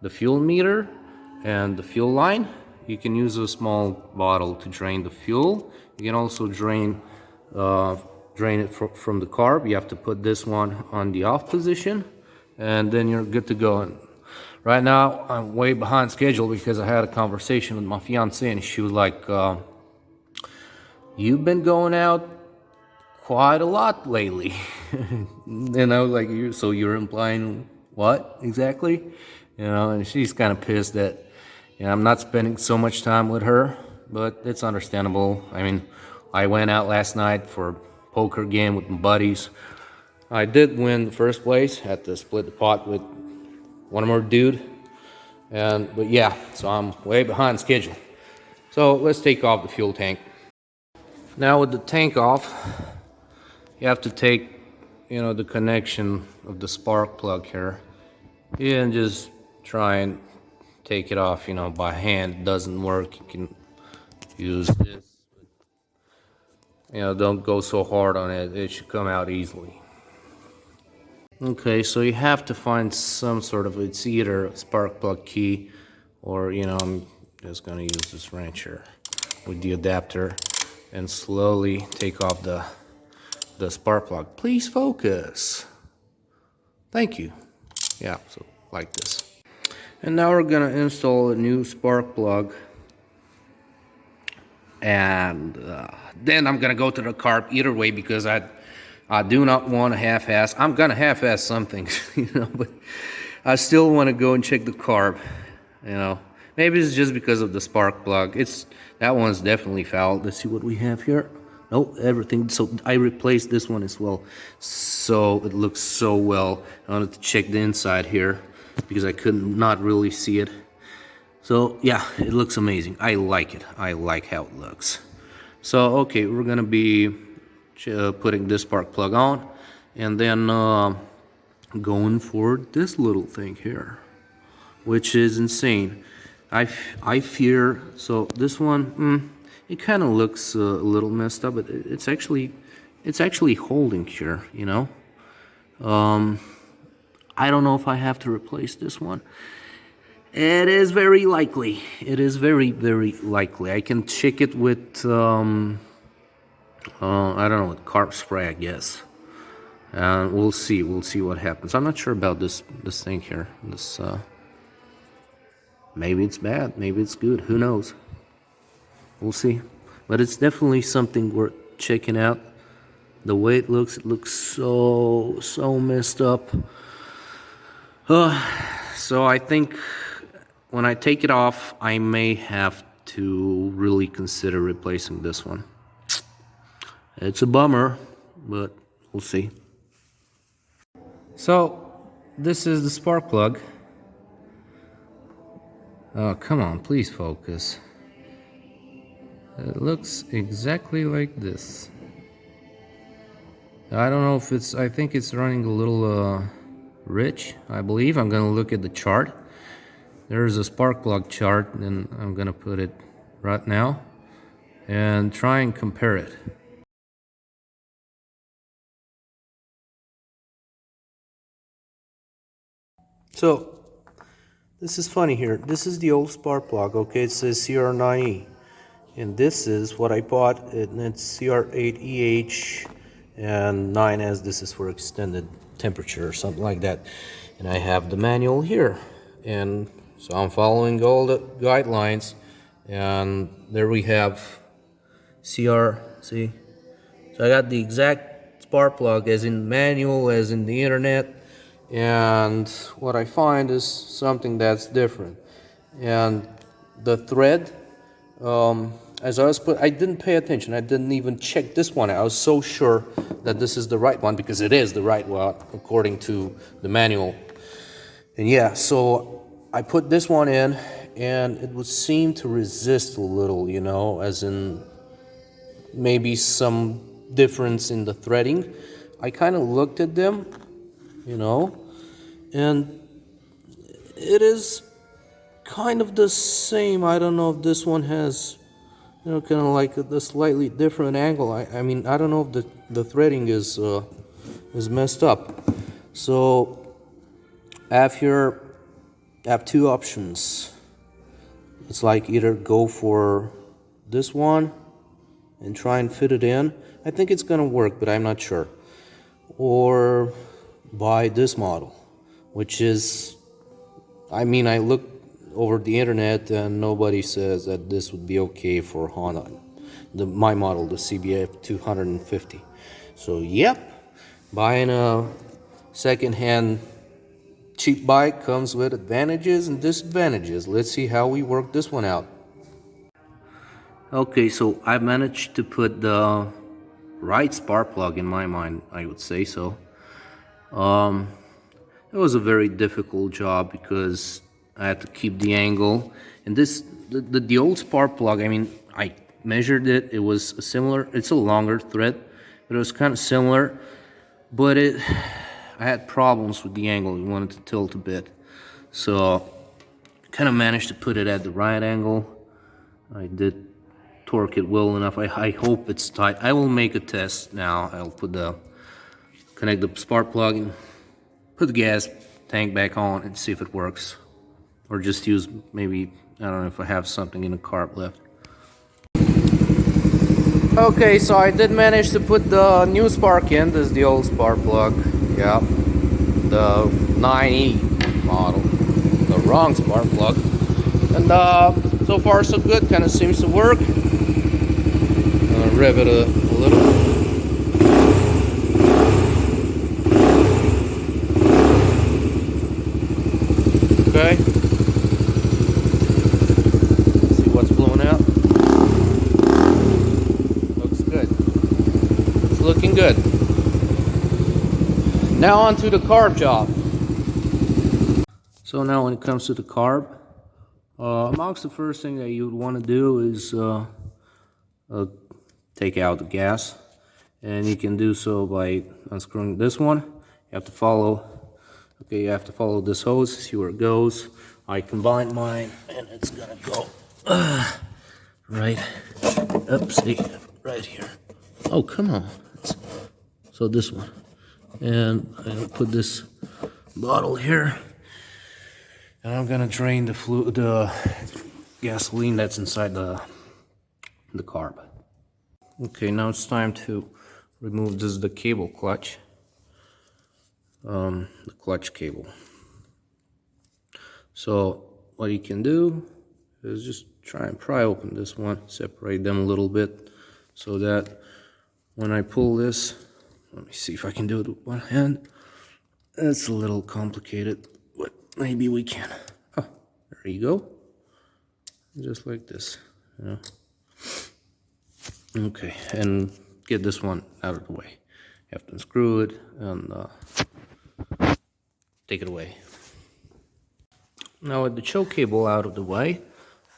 the fuel meter and the fuel line. You can use a small bottle to drain the fuel. You can also drain it from the carb. You have to put this one on the off position, and then you're good to go. And right now, I'm way behind schedule because I had a conversation with my fiance, and she was like, "You've been going out quite a lot lately." And I was like, so you're implying what exactly? You know, and she's kind of pissed that, you know, I'm not spending so much time with her, but it's understandable. I mean, I went out last night for a poker game with my buddies. I did win the first place, had to split the pot with one more dude. But yeah, so I'm way behind schedule. So let's take off the fuel tank. Now with the tank off, you have to take, you know, the connection of the spark plug here. You can just try and take it off, you know, by hand. It doesn't work. You can use this. You know, don't go so hard on it. It should come out easily. Okay, so you have to find some sort of, it's either a spark plug key, or, you know, I'm just gonna use this wrench here with the adapter and slowly take off the spark plug. Please focus. Thank you. Yeah, so like this. And now we're gonna install a new spark plug, and then I'm gonna go to the carb either way, because I do not want to half-ass. I'm gonna half-ass some things, you know, but I still want to go and check the carb, you know, Maybe it's just because of the spark plug. That one's definitely fouled. Let's see what we have here. Nope, everything. So I replaced this one as well. So it looks so well. I wanted to check the inside here because I could not really see it. So yeah, it looks amazing. I like it. I like how it looks. So okay, we're gonna be putting this spark plug on, and then going for this little thing here, which is insane. I fear, so this one, it kind of looks a little messed up, but it's actually holding here, you know. I don't know if I have to replace this one. It is very likely. It is very, very likely. I can check it with, I don't know, with carb spray, I guess. And we'll see what happens. I'm not sure about this thing here. Maybe it's bad, maybe it's good, who knows? We'll see. But it's definitely something worth checking out. The way it looks so messed up. So I think when I take it off, I may have to really consider replacing this one. It's a bummer, but we'll see. So this is the spark plug. Oh, come on, please focus. It looks exactly like this. I don't know if I think it's running a little rich, I believe. I'm gonna look at the chart. There's a spark plug chart, and I'm gonna put it right now and try and compare it. So, this is funny here. This is the old spark plug, okay? It says CR9E. And this is what I bought, and it's CR8EH and 9S. This is for extended temperature or something like that. And I have the manual here. And so I'm following all the guidelines. And there we have CR, see? So I got the exact spark plug as in manual, as in the internet. And what I find is something that's different. And the thread, as I didn't pay attention. I didn't even check this one. I was so sure that this is the right one because it is the right one according to the manual. And yeah, so I put this one in, and it would seem to resist a little, you know, as in maybe some difference in the threading. I kind of looked at them, you know, and it is kind of the same. I don't know if this one has, you know, kind of like a slightly different angle. I mean, I don't know if the threading is messed up. So I have two options. It's like either go for this one and try and fit it in. I think it's gonna work, but I'm not sure. Or buy this model, which is, I mean, I looked over the internet and nobody says that this would be okay for Honda. My model, the CBF 250. So yep, buying a second-hand cheap bike comes with advantages and disadvantages. Let's see how we work this one out. Okay, so I managed to put the right spark plug in my mind, I would say so. It was a very difficult job because I had to keep the angle. And the old spark plug, I mean, I measured it. It was similar. It's a longer thread, but it was kind of similar. But I had problems with the angle. It wanted to tilt a bit. So kind of managed to put it at the right angle. I did torque it well enough. I hope it's tight. I will make a test now. I'll connect the spark plug and put the gas tank back on and see if it works. Or just use maybe, I don't know if I have something in the carb left. Okay, so I did manage to put the new spark in. This is the old spark plug. Yeah, the 9E model. The wrong spark plug. And so far so good, kind of seems to work. I'm gonna rev it a little. Okay. looking good. Now on to the carb job. So now when it comes to the carb, amongst the first thing that you would want to do is take out the gas, and you can do so by unscrewing this one. You have to follow this hose, see where it goes. I combined mine, and it's gonna go right here. Oh, come on. So this one, and I'll put this bottle here, and I'm gonna drain the gasoline that's inside the carb. Okay, now it's time to remove the cable clutch, the clutch cable. So what you can do is just try and pry open this one, separate them a little bit, so that when I pull this, let me see if I can do it with one hand. It's a little complicated, but maybe we can. Oh, there you go. Just like this, you know. Okay, and get this one out of the way. You have to unscrew it and take it away. Now with the choke cable out of the way,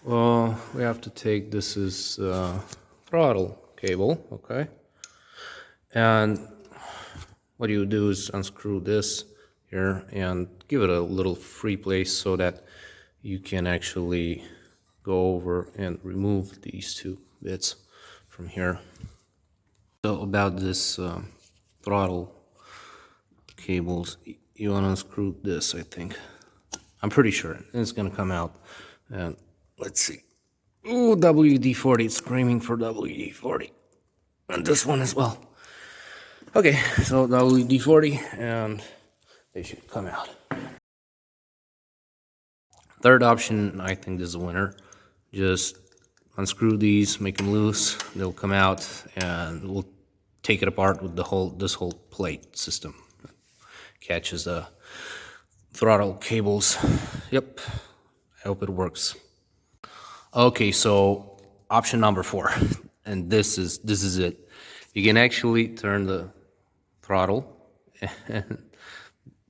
we have to take, this is throttle cable, okay? And what you do is unscrew this here and give it a little free place so that you can actually go over and remove these two bits from here. So about this throttle cables, you want to unscrew this, I think. I'm pretty sure it's gonna come out. And let's see. Ooh, WD-40, it's screaming for WD-40. And this one as well. Okay, so WD-40, and they should come out. Third option, I think this is a winner. Just unscrew these, make them loose, they'll come out, and we'll take it apart with this whole plate system. Catches the throttle cables. Yep, I hope it works. Okay, so option number 4, and this is it. You can actually turn the throttle, and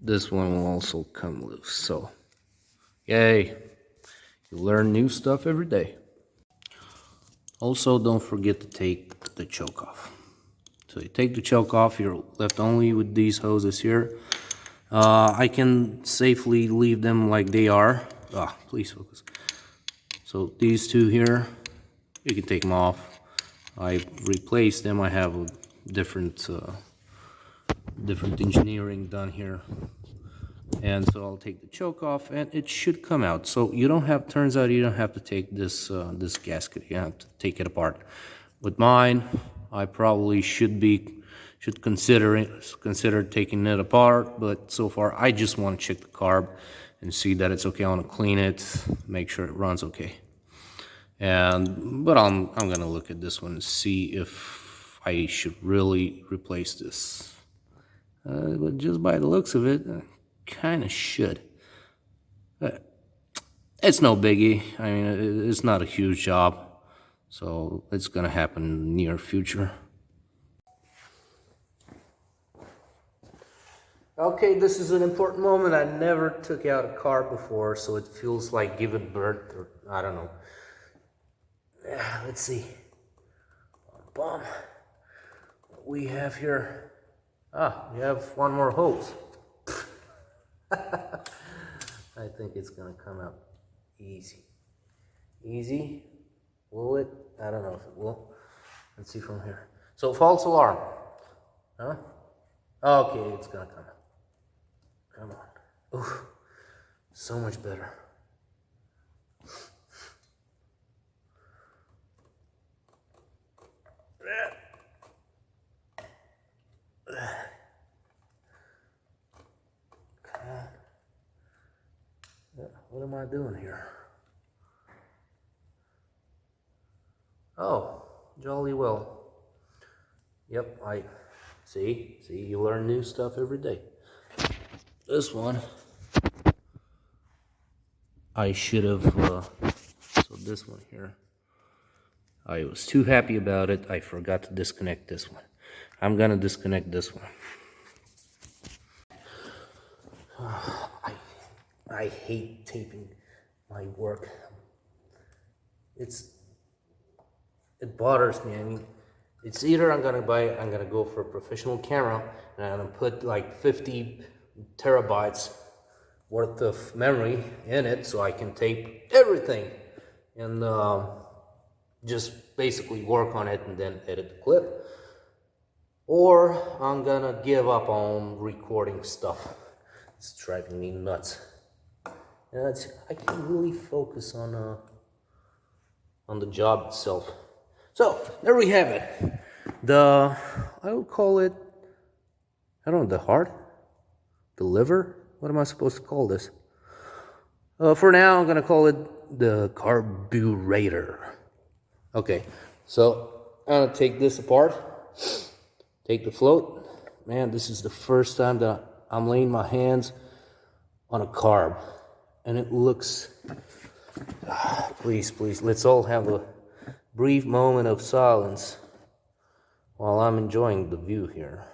this one will also come loose. So, yay! You learn new stuff every day. Also, don't forget to take the choke off. So you take the choke off, you're left only with these hoses here. I can safely leave them like they are. Please focus. So these two here, you can take them off. I replaced them. I have a different engineering done here. And so I'll take the choke off, and it should come out. So you don't have, turns out you don't have to take this gasket. You have to take it apart. With mine, I probably should consider taking it apart, but so far I just want to check the carb and see that it's okay. I want to clean it, make sure it runs okay. But I'm gonna look at this one and see if I should really replace this. But just by the looks of it, I kind of should. It's no biggie. I mean, it's not a huge job, so it's gonna happen in the near future. Okay, this is an important moment. I never took out a carb before, so it feels like giving birth, or I don't know. Let's see. What we have here. We have one more hose. I think it's gonna come out easy. Easy? Will it? I don't know if it will. Let's see from here. So false alarm. Huh? Okay, it's gonna come out. Come on. Oof. So much better. What am I doing here? Oh, jolly well. Yep, see, you learn new stuff every day. This one, I should have, so this one here, I was too happy about it, I forgot to disconnect this one. I'm gonna disconnect this one. I hate taping my work. It bothers me. I mean, it's either I'm gonna go for a professional camera and I'm gonna put like 50 terabytes worth of memory in it so I can tape everything and just basically work on it and then edit the clip. Or I'm gonna give up on recording stuff. It's driving me nuts. And I can really focus on the job itself. So there we have it. I would call it, I don't know, the heart, the liver. What am I supposed to call this? For now, I'm gonna call it the carburetor. Okay, so I'm gonna take this apart. Take the float. Man, this is the first time that I'm laying my hands on a carb, and it looks. Please, let's all have a brief moment of silence while I'm enjoying the view here.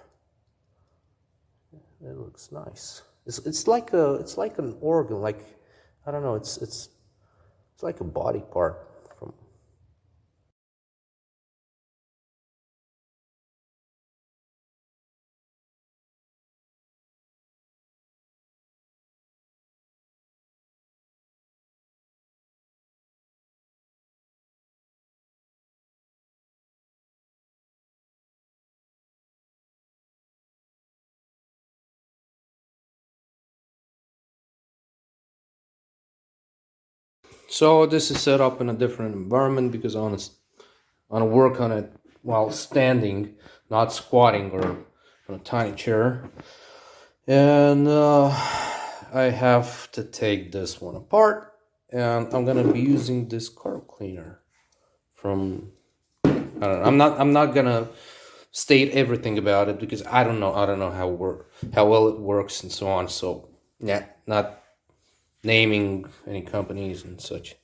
It looks nice. It's like an organ, like I don't know. It's like a body part from. So this is set up in a different environment because I want to work on it while standing, not squatting or on a tiny chair. And I have to take this one apart, and I'm gonna be using this carb cleaner from. I don't know. I'm not gonna state everything about it because I don't know how well it works and so on. So yeah, not naming any companies and such.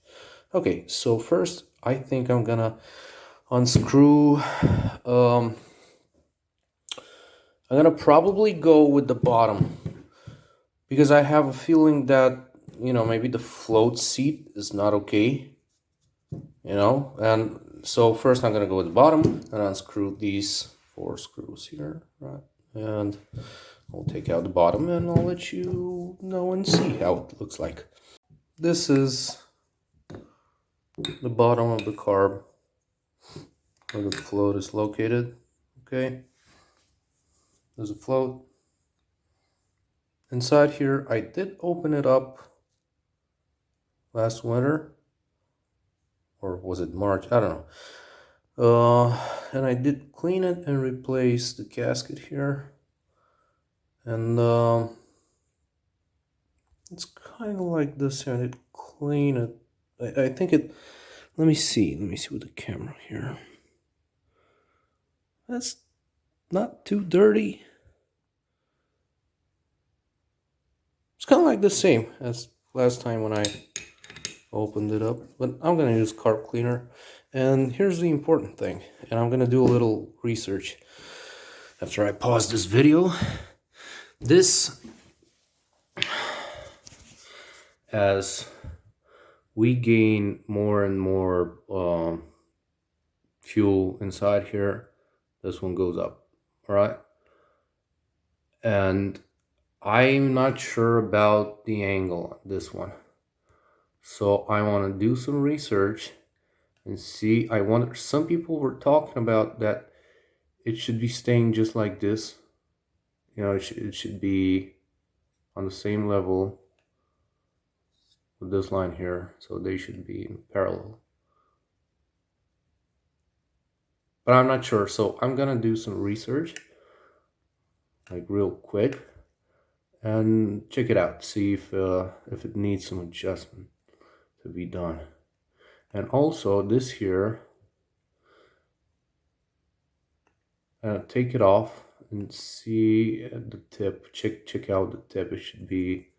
Okay, so first I think I'm gonna unscrew. I'm gonna probably go with the bottom because I have a feeling that maybe the float seat is not okay. And so first I'm gonna go with the bottom and unscrew these 4 screws here, right? And I'll take out the bottom and I'll let you know and see how it looks like. This is the bottom of the carb where the float is located. Okay, there's a float. Inside here, I did open it up last winter, or was it March? I don't know. And I did clean it and replace the gasket here. And it's kind of like this here. I did clean it. I think it. Let me see with the camera here. That's not too dirty. It's kind of like the same as last time when I opened it up, but I'm gonna use carb cleaner. And here's the important thing, and I'm gonna do a little research after I pause this video. This, as we gain more and more fuel inside here, this one goes up, all right? And I'm not sure about the angle on this one, so I want to do some research and see. I wonder, some people were talking about that it should be staying just like this. It should be on the same level with this line here, so they should be in parallel. But I'm not sure, so I'm gonna do some research, like real quick, and check it out, see if it needs some adjustment to be done. And also this here, take it off and see at the tip. Check out the tip. It should be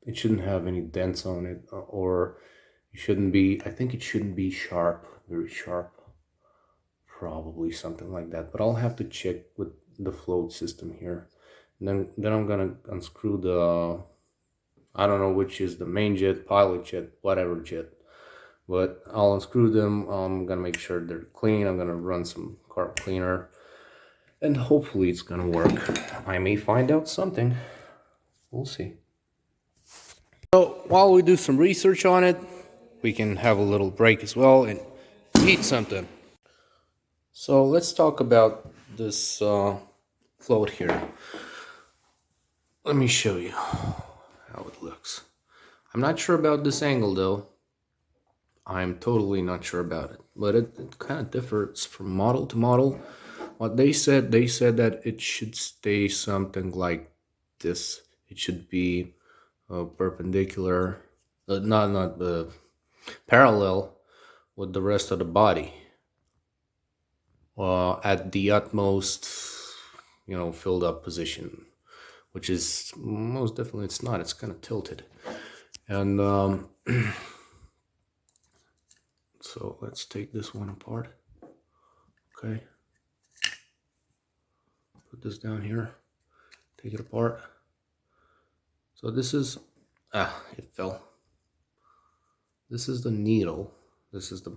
it shouldn't have any dents on it, or it shouldn't be. I think it shouldn't be sharp, very sharp Probably something like that, but I'll have to check with the float system here. And then I'm gonna unscrew the, I don't know which is the main jet, pilot jet, whatever jet, but I'll unscrew them. I'm gonna make sure they're clean. I'm gonna run some carb cleaner, and hopefully it's gonna work. I may find out something. We'll see. So while we do some research on it, we can have a little break as well and eat something. So let's talk about this float here. Let me show you how it looks. I'm not sure about this angle though. I'm totally not sure about it, but it kind of differs from model to model. What they said that it should stay something like this. It should be perpendicular, not parallel with the rest of the body. At the utmost, filled up position, which is most definitely it's not. It's kind of tilted, and so let's take this one apart. Okay, put this down here. Take it apart. So this is it fell. This is the needle. This is the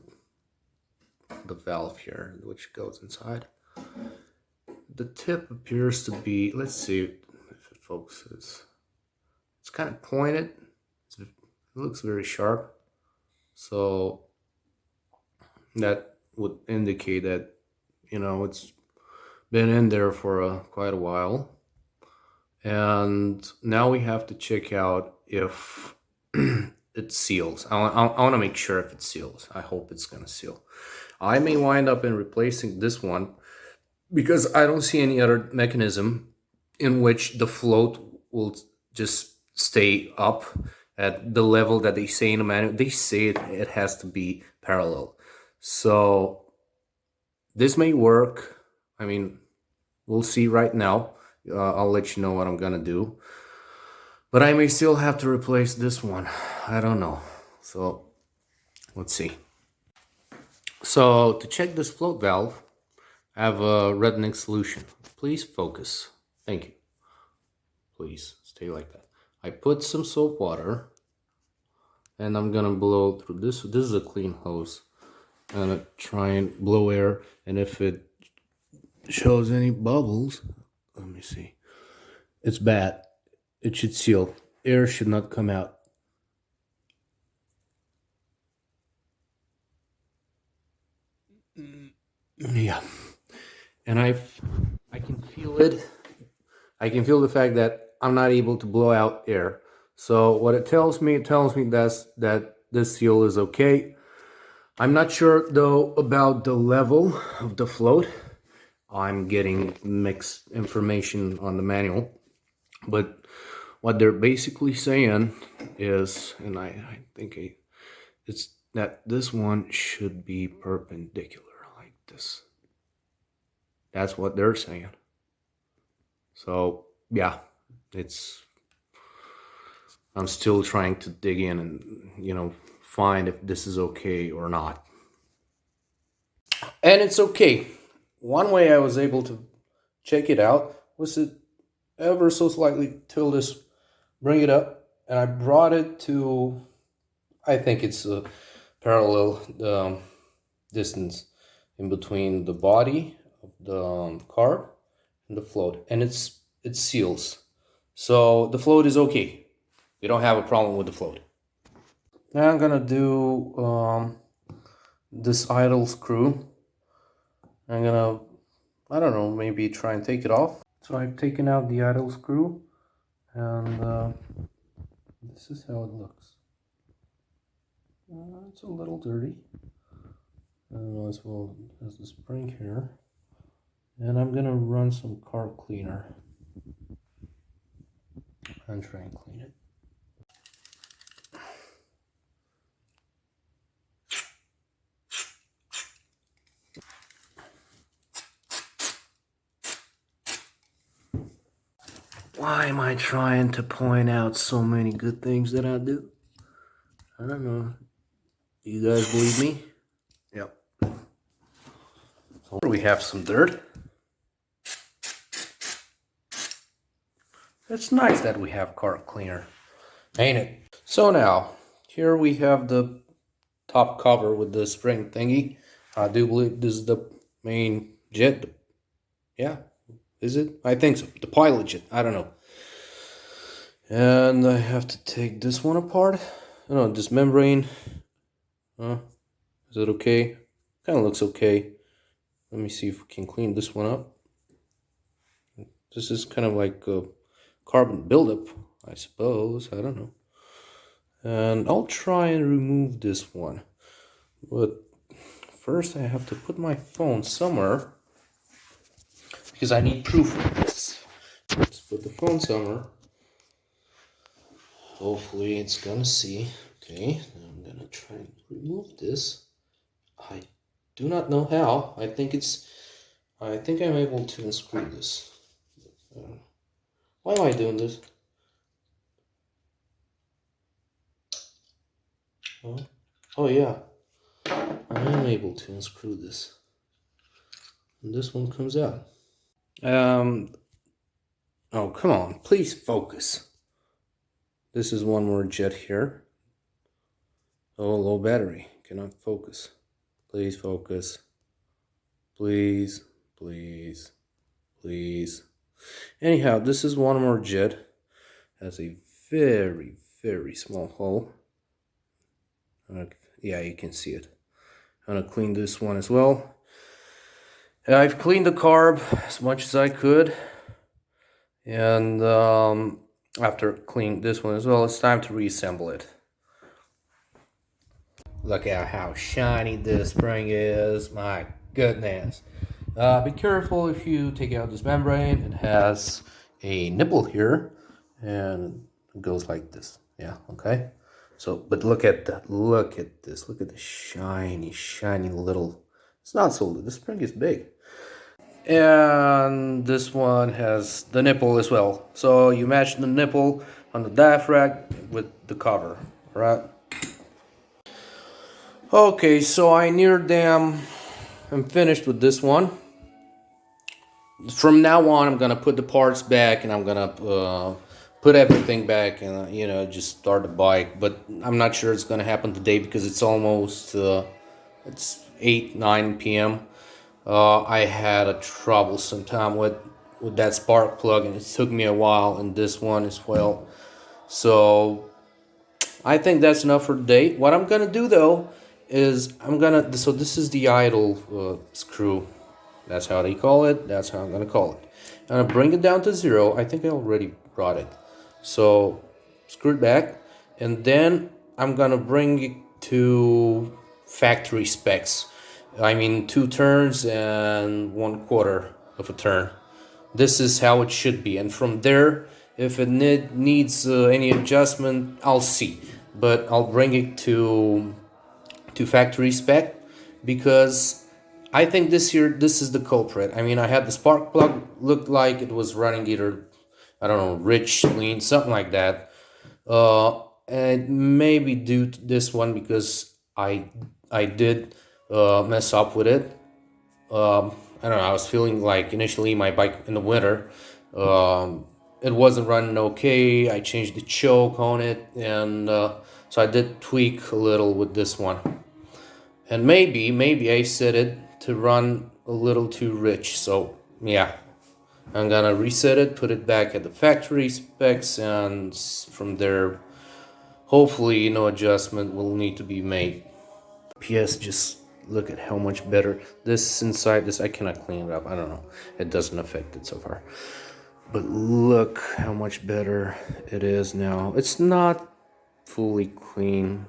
valve here, which goes inside. The tip appears to be, let's see if it focuses. It's kind of pointed. It looks very sharp. So that would indicate that, it's been in there for quite a while. And now we have to check out if it seals. I want to make sure if it seals. I hope it's going to seal. I may wind up in replacing this one because I don't see any other mechanism in which the float will just stay up at the level that they say in the manual. They say it has to be parallel. So this may work. I mean, we'll see right now. I'll let you know what I'm gonna do. But I may still have to replace this one. I don't know. So let's see. So to check this float valve, I have a reddening solution. Please focus. Thank you. Please stay like that. I put some soap water and I'm gonna blow through this. This is a clean hose. I'm gonna try and blow air, and if it shows any bubbles, let me see. It's bad. It should seal. Air should not come out. Yeah. And I can feel it. I can feel the fact that I'm not able to blow out air. So what it tells me that this seal is okay. I'm not sure though about the level of the float. I'm getting mixed information on the manual, but what they're basically saying is, and I think it's that this one should be perpendicular like this. That's what they're saying. So yeah, I'm still trying to dig in and find if this is okay or not. And it's okay. One way I was able to check it out was to ever so slightly tilt this, bring it up, and I brought it to, I think it's a parallel distance in between the body of the carb and the float, and it seals. So the float is okay. We don't have a problem with the float. Now I'm gonna do this idle screw. I'm gonna, I don't know, maybe try and take it off. So I've taken out the idle screw, and this is how it looks. It's a little dirty, as well as the spring here. And I'm gonna run some carb cleaner and try and clean it. Why am I trying to point out so many good things that I do? I don't know. You guys believe me? Yep. So we have some dirt. It's nice that we have carb cleaner, ain't it? So now, here we have the top cover with the spring thingy. I do believe this is the main jet. Yeah, is it? I think so. The pilot jet. I don't know. And I have to take this one apart. No, this membrane. Is it okay? Kind of looks okay. Let me see if we can clean this one up. This is kind of like a carbon buildup, I suppose. I don't know. And I'll try and remove this one. But first I have to put my phone somewhere, because I need proof of this. Let's put the phone somewhere. Hopefully it's gonna see. Okay, I'm gonna try and remove this. I do not know how. I think I'm able to unscrew this. Why am I doing this? Oh yeah, I am able to unscrew this. And this one comes out. Oh, come on, please focus. This is one more jet here. Oh, low battery, cannot focus. Please focus. Please, please, please. Anyhow, this is one more jet. Has a very, very small hole. Yeah, you can see it. I'm gonna clean this one as well. I've cleaned the carb as much as I could. And after cleaning this one as well, it's time to reassemble it. Look at how shiny this spring is. My goodness. Be careful if you take out this membrane. It has a nipple here, and it goes like this. Yeah, okay. So, but look at that. Look at this. Look at the shiny, shiny little. It's not so. The spring is big. And this one has the nipple as well. So you match the nipple on the diaphragm with the cover, right? Okay, so I am finished with this one. From now on, I'm gonna put the parts back, and I'm gonna put everything back, and just start the bike. But I'm not sure it's gonna happen today because it's almost it's 8-9 p.m. I had a troublesome time with that spark plug, and it took me a while, and this one as well. So I think that's enough for today. What I'm gonna do though is so this is the idle screw. That's how they call it. That's how I'm gonna call it. I'm gonna bring it down to 0. I think I already brought it. So screw it back, and then I'm gonna bring it to factory specs. I mean 2 turns and 1/4 of a turn. This is how it should be, and from there, if it needs any adjustment, I'll see. But I'll bring it to factory spec, because I think this is the culprit. I mean, I had the spark plug, looked like it was running either, I don't know, rich, lean, something like that. And maybe due to this one, because I did mess up with it. I don't know, I was feeling like initially my bike in the winter, it wasn't running okay. I changed the choke on it, and so I did tweak a little with this one. And maybe I set it to run a little too rich. So yeah, I'm gonna reset it, put it back at the factory specs, and from there, hopefully no adjustment will need to be made. PS, just look at how much better this inside this. I cannot clean it up. I don't know. It doesn't affect it so far. But look how much better it is now. It's not fully clean,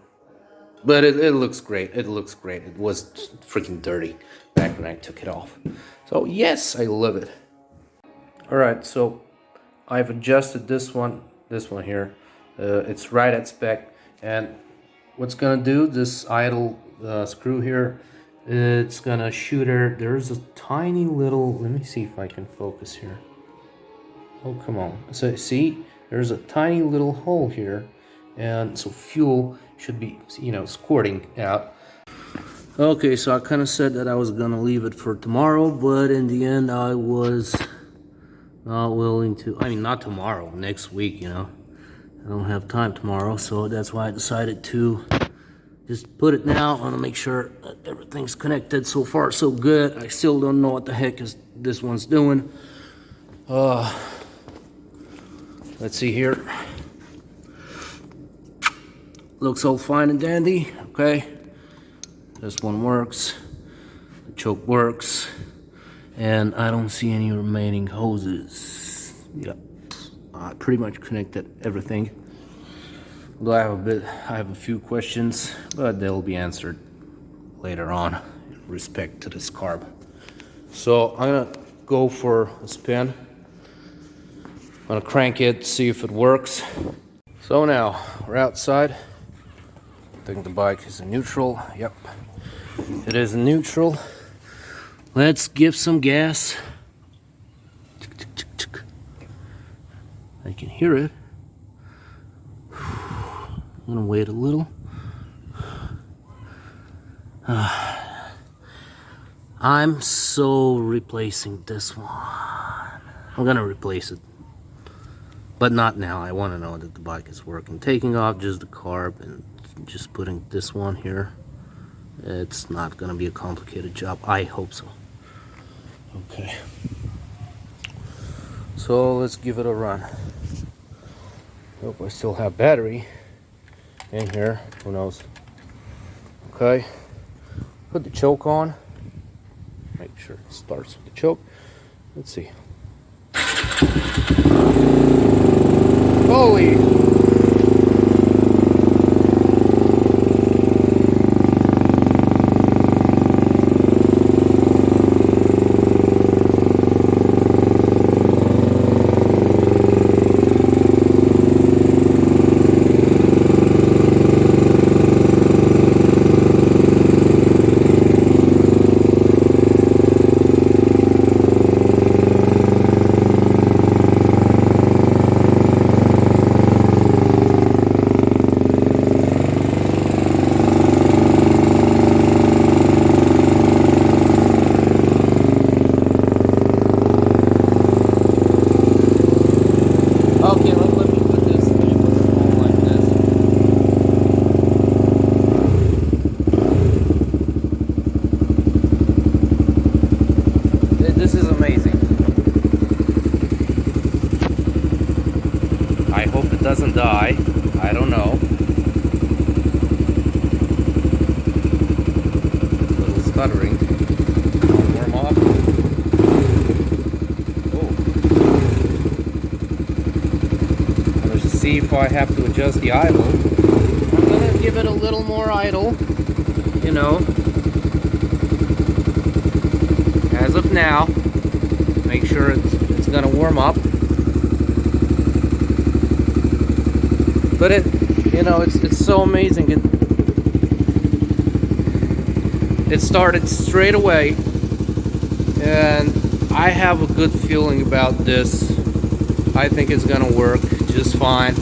but it looks great. It looks great. It was freaking dirty back when I took it off. So yes, I love it. Alright, so I've adjusted this one here. It's right at spec. And what's gonna do, this idle screw here, it's gonna shoot air. There's a tiny little, let me see if I can focus here. Oh, come on. So see, there's a tiny little hole here, and so fuel should be, squirting out. Okay, so I kind of said that I was gonna leave it for tomorrow, but in the end I was not willing to. I mean, not tomorrow, next week, you know. I don't have time tomorrow, so that's why I decided to just put it now. I want to make sure that everything's connected. So far, so good. I still don't know what the heck is this one's doing. Let's see here. Looks all fine and dandy. Okay, this one works. The choke works, and I don't see any remaining hoses. Yep, I pretty much connected everything. Although I have a few questions, but they'll be answered later on in respect to this carb. So I'm gonna go for a spin. I'm gonna crank it, see if it works. So now we're outside. I think the bike is in neutral. Yep, it is in neutral. Let's give some gas. I can hear it. I'm gonna wait a little. I'm so replacing this one. I'm gonna replace it, but not now. I want to know that the bike is working. Taking off just the carb and just putting this one here. It's not gonna be a complicated job. I hope so. Okay. So let's give it a run. Hope I still have battery in here. Who knows? Okay. Put the choke on. Make sure it starts with the choke. Let's see. Holy! Doesn't die. I don't know. A little stuttering. I'll warm up. Oh. Let's see if I have to adjust the idle. I'm gonna give it a little more idle. You know. As of now. Make sure it's gonna warm up. But it's so amazing. It started straight away, and I have a good feeling about this. I think it's gonna work just fine.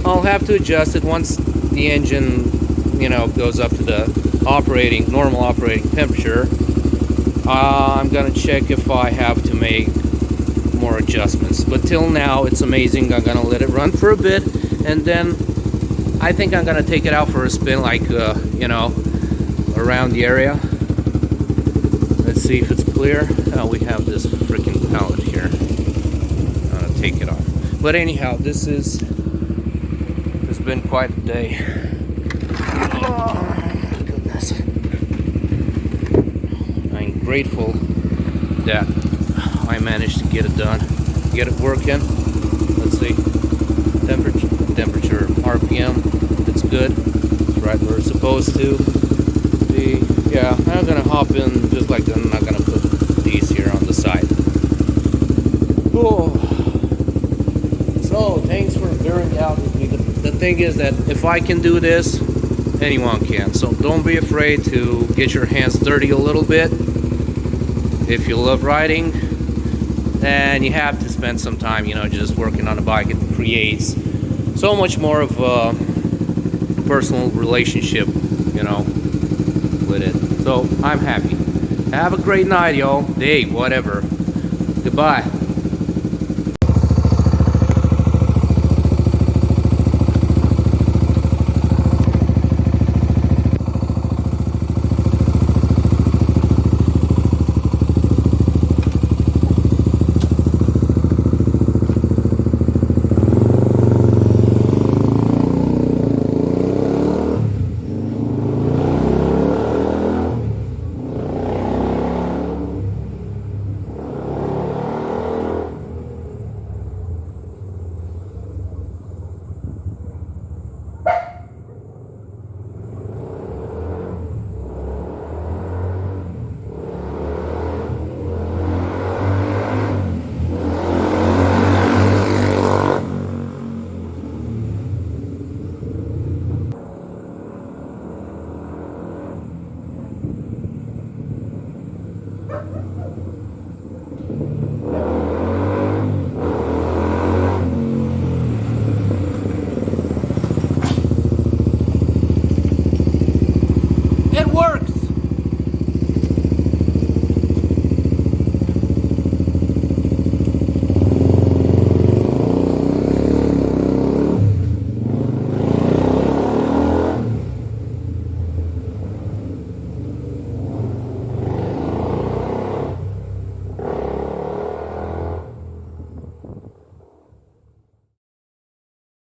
I'll have to adjust it once the engine, goes up to the normal operating temperature. I'm gonna check if I have to make more adjustments, but till now it's amazing. I'm gonna let it run for a bit, and then I think I'm gonna take it out for a spin, like around the area. Let's see if it's clear. We have this freaking pallet here. I'm gonna take it off. But anyhow, it's been quite a day. Oh my goodness. I'm grateful that I managed to get it done, get it working. Let's see, temperature, RPM, it's good. It's right where it's supposed to be. Yeah, I'm gonna hop in just like that. I'm not gonna put these here on the side. Oh. So thanks for bearing out with me. The thing is that if I can do this, anyone can. So don't be afraid to get your hands dirty a little bit. If you love riding, then you have to spend some time, just working on a bike. It creates so much more of personal relationship, you know, with it. So I'm happy. Have a great night, y'all. Day, whatever. Goodbye.